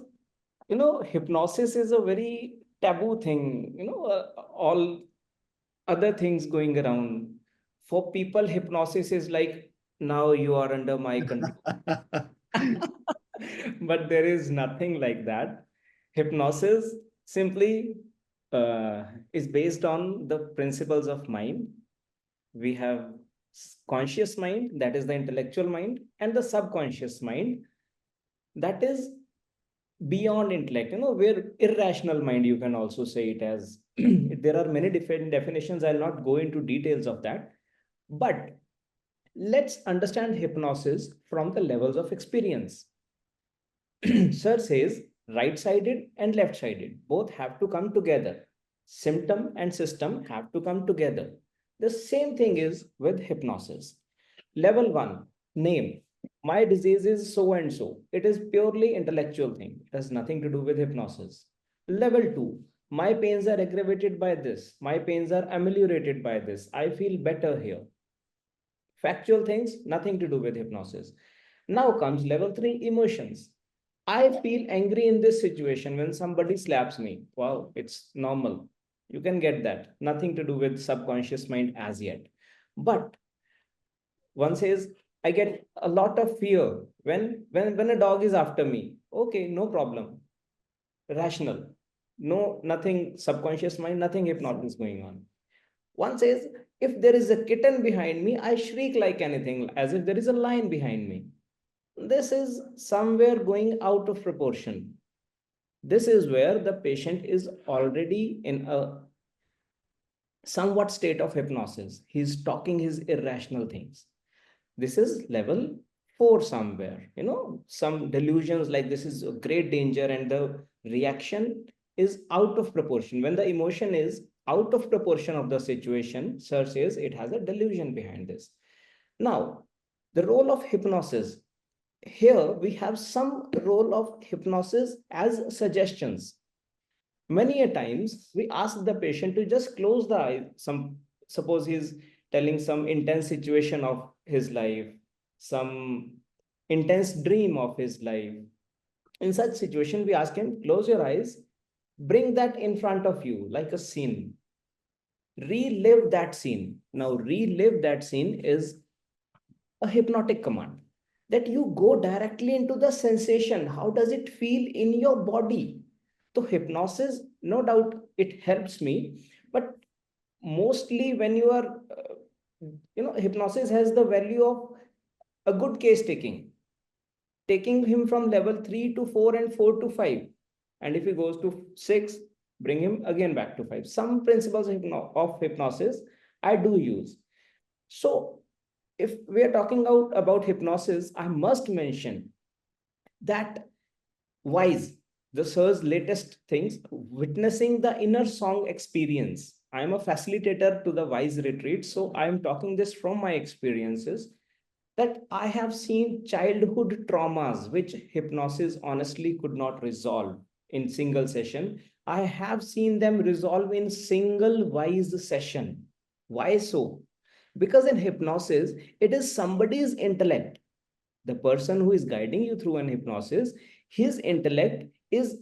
hypnosis is a very taboo thing. All other things going around. For people, hypnosis is like, now you are under my control. But there is nothing like that. Hypnosis simply is based on the principles of mind. We have conscious mind, that is the intellectual mind, and the subconscious mind, that is beyond intellect, where irrational mind, you can also say it as. There are many different definitions. I'll not go into details of that. But let's understand hypnosis from the levels of experience. Sir says right-sided and left-sided both have to come together. Symptom and system have to come together. The same thing is with hypnosis. Level 1, name. My disease is so and so. It is purely intellectual thing. It has nothing to do with hypnosis. Level 2, my pains are aggravated by this. My pains are ameliorated by this. I feel better here. Factual things, nothing to do with hypnosis. Now comes level 3, emotions. I feel angry in this situation when somebody slaps me. Wow, it's normal. You can get that. Nothing to do with subconscious mind as yet. But one says, I get a lot of fear when a dog is after me. Okay, no problem. Rational. No, nothing subconscious mind, nothing hypnosis going on. One says, if there is a kitten behind me, I shriek like anything, as if there is a lion behind me. This is somewhere going out of proportion. This is where the patient is already in a somewhat state of hypnosis. He's talking his irrational things. This is level 4 somewhere. Some delusions like this is a great danger, and the reaction is out of proportion. When the emotion is out of proportion of the situation, sir says it has a delusion behind this. Now, the role of hypnosis. Here we have some role of hypnosis as suggestions. Many a times we ask the patient to just close the eye. Suppose he's telling some intense situation of his life, some intense dream of his life. In such situation, we ask him, close your eyes, bring that in front of you like a scene. Relive that scene. Now, relive that scene is a hypnotic command, that you go directly into the sensation. How does it feel in your body? So hypnosis, no doubt it helps me, but mostly when you are, hypnosis has the value of a good case taking him from level 3 to 4 and 4 to 5. And if he goes to 6, bring him again back to 5. Some principles of hypnosis I do use. So if we are talking about hypnosis, I must mention that wise, the sir's latest things, witnessing the inner song experience. I am a facilitator to the wise retreat, so I am talking this from my experiences, that I have seen childhood traumas which hypnosis honestly could not resolve in single session. I have seen them resolve in single wise session. Why so? Because in hypnosis, it is somebody's intellect. The person who is guiding you through an hypnosis, his intellect is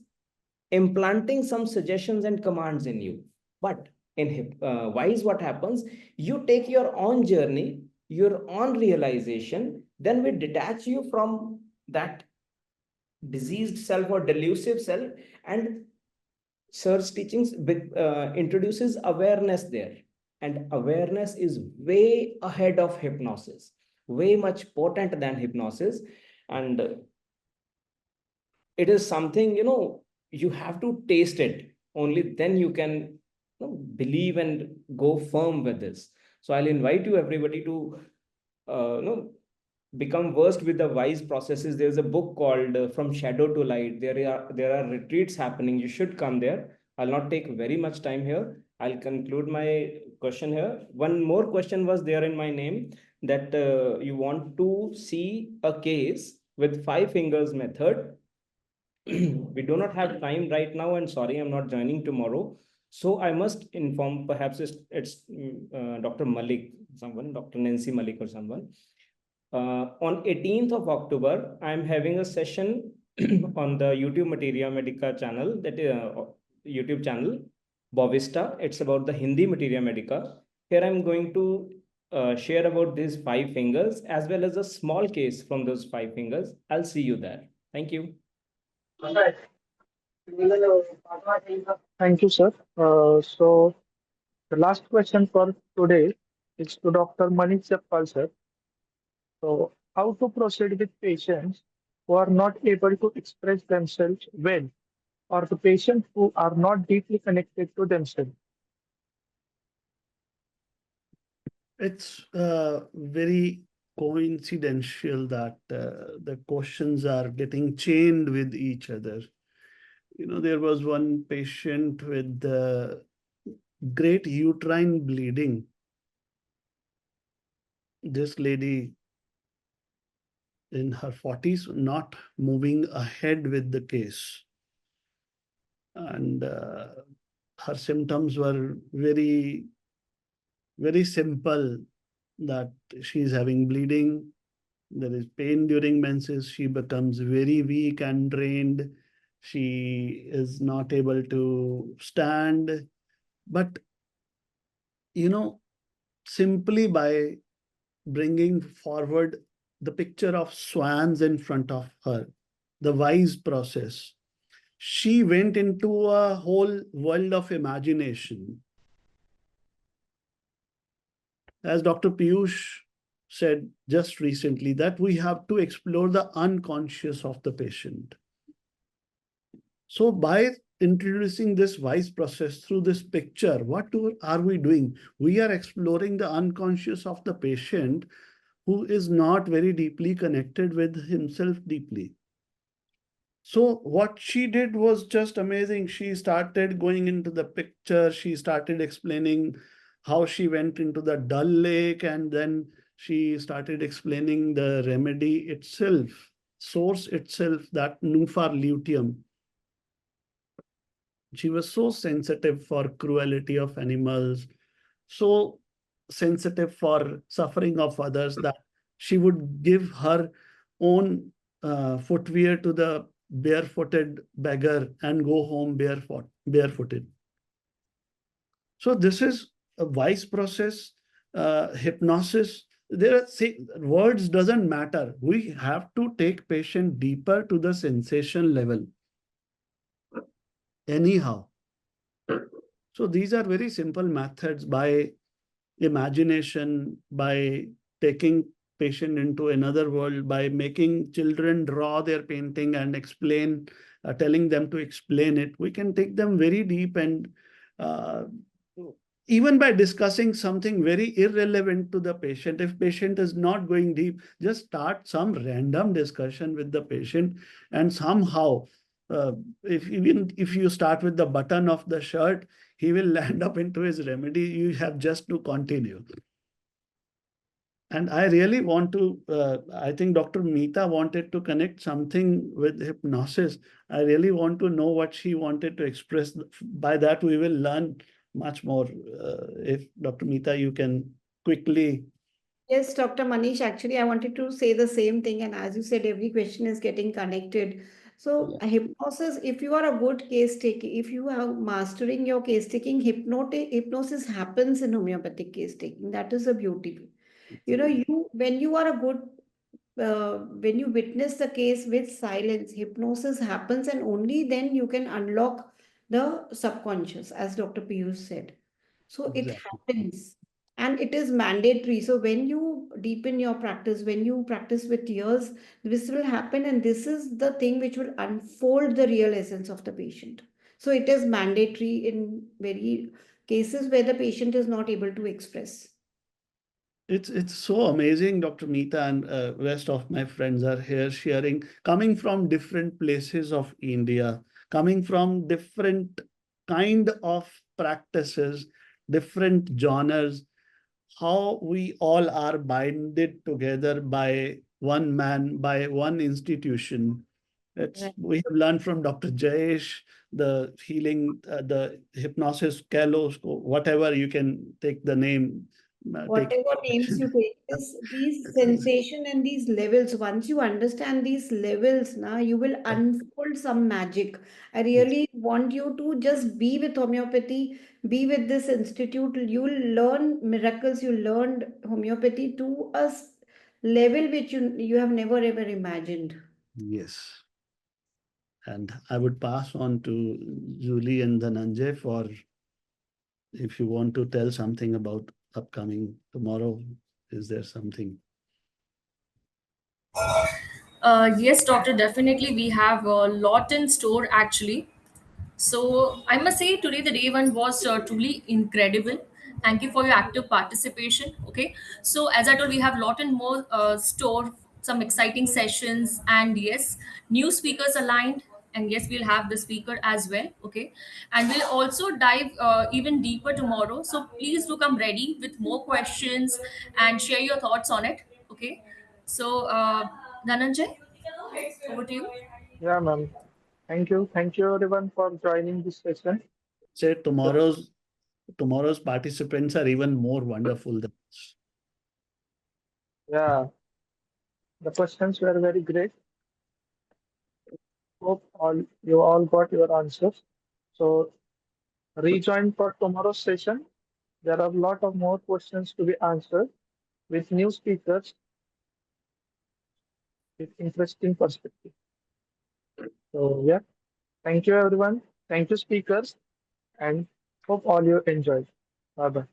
implanting some suggestions and commands in you. But in wise, what happens? You take your own journey, your own realization, then we detach you from that diseased self or delusive self, and Sir's teachings introduces awareness there. And awareness is way ahead of hypnosis, way much potent than hypnosis. And it is something, you have to taste it. Only then you can believe and go firm with this. So I'll invite you, everybody, to become versed with the wise processes. There's a book called From Shadow to Light. There are retreats happening. You should come there. I'll not take very much time here. I'll conclude my question here. One more question was there in my name, that you want to see a case with 5 fingers method. We do not have time right now, and sorry, I'm not joining tomorrow. So I must inform, perhaps it's Dr. Malik, someone, Dr. Nancy Malik or someone. On 18th of October, I'm having a session on the YouTube Materia Medica channel, that YouTube channel, Bovista. It's about the Hindi Materia Medica. Here I'm going to share about these 5 fingers as well as a small case from those 5 fingers. I'll see you there. Thank you. Thank you, sir. So the last question for today is to Dr. Manish Jappal, sir. So, how to proceed with patients who are not able to express themselves well, or the patients who are not deeply connected to themselves? It's very coincidental that the questions are getting chained with each other. There was one patient with great uterine bleeding. This lady in her 40s, not moving ahead with the case. And her symptoms were very, very simple, that she's having bleeding, there is pain during menses, she becomes very weak and drained, she is not able to stand. But, simply by bringing forward the picture of swans in front of her, the wise process, she went into a whole world of imagination. As Dr. Piyush said just recently, that we have to explore the unconscious of the patient. So by introducing this wise process through this picture, what are we doing? We are exploring the unconscious of the patient who is not very deeply connected with himself deeply. So what she did was just amazing. She started going into the picture. She started explaining how she went into the Dal Lake, and then she started explaining the remedy itself, source itself, that Nufar luteum. She was so sensitive for cruelty of animals, so sensitive for suffering of others, that she would give her own footwear to the barefooted beggar and go home barefooted. So this is a wise process, hypnosis. Words doesn't matter. We have to take patient deeper to the sensation level. Anyhow. So these are very simple methods, by imagination, by taking patient into another world, by making children draw their painting and explain, telling them to explain it. We can take them very deep, and even by discussing something very irrelevant to the patient. If patient is not going deep, just start some random discussion with the patient, and somehow, even if you start with the button of the shirt, he will land up into his remedy. You have just to continue. And I really want to, I think Dr. Meeta wanted to connect something with hypnosis. I really want to know what she wanted to express. By that, we will learn much more. If Dr. Meeta, you can quickly. Yes, Dr. Manish, actually, I wanted to say the same thing. And as you said, every question is getting connected. So, Yeah. hypnosis, if you are a good case taker, if you are mastering your case taking, hypnosis happens in homeopathic case taking. That is the beauty. You know, when you are a good, when you witness the case with silence, hypnosis happens, and only then you can unlock the subconscious, as Dr. Piyush said. So it Exactly. happens and it is mandatory. So when you deepen your practice, when you practice with years, this will happen. And this is the thing which will unfold the real essence of the patient. So it is mandatory in very cases where the patient is not able to express. It's so amazing, Dr. Meeta, and rest of my friends are here sharing, coming from different places of India, coming from different kind of practices, different genres, how we all are binded together by one man, by one institution. Right. We have learned from Dr. Jayesh, the healing, the hypnosis, Kalos, whatever you can take the name, take. Whatever names you take, these sensation and these levels, once you understand these levels, now you will unfold some magic. I really want you to just be with homeopathy, be with this institute. You will learn miracles. You learned homeopathy to a level which you have never ever imagined. Yes. And I would pass on to Julie and Dhananjay for if you want to tell something about upcoming tomorrow. Is there something? Yes, doctor, definitely. We have a lot in store actually. So I must say today the day one was truly incredible. Thank you for your active participation. Okay. So as I told, we have lot and more store, some exciting sessions, and yes, new speakers aligned. And yes, we'll have the speaker as well. Okay. And we'll also dive even deeper tomorrow. So please do come ready with more questions and share your thoughts on it. Okay. So, Dhananjay, over to you. Yeah, ma'am. Thank you. Thank you everyone for joining this session. Say So, tomorrow's participants are even more wonderful than us. yeah, the questions were very great. Hope you all got your answers. So rejoin for tomorrow's session. There are a lot of more questions to be answered with new speakers with interesting perspective. So yeah, thank you everyone. Thank you speakers and hope all you enjoyed. Bye bye.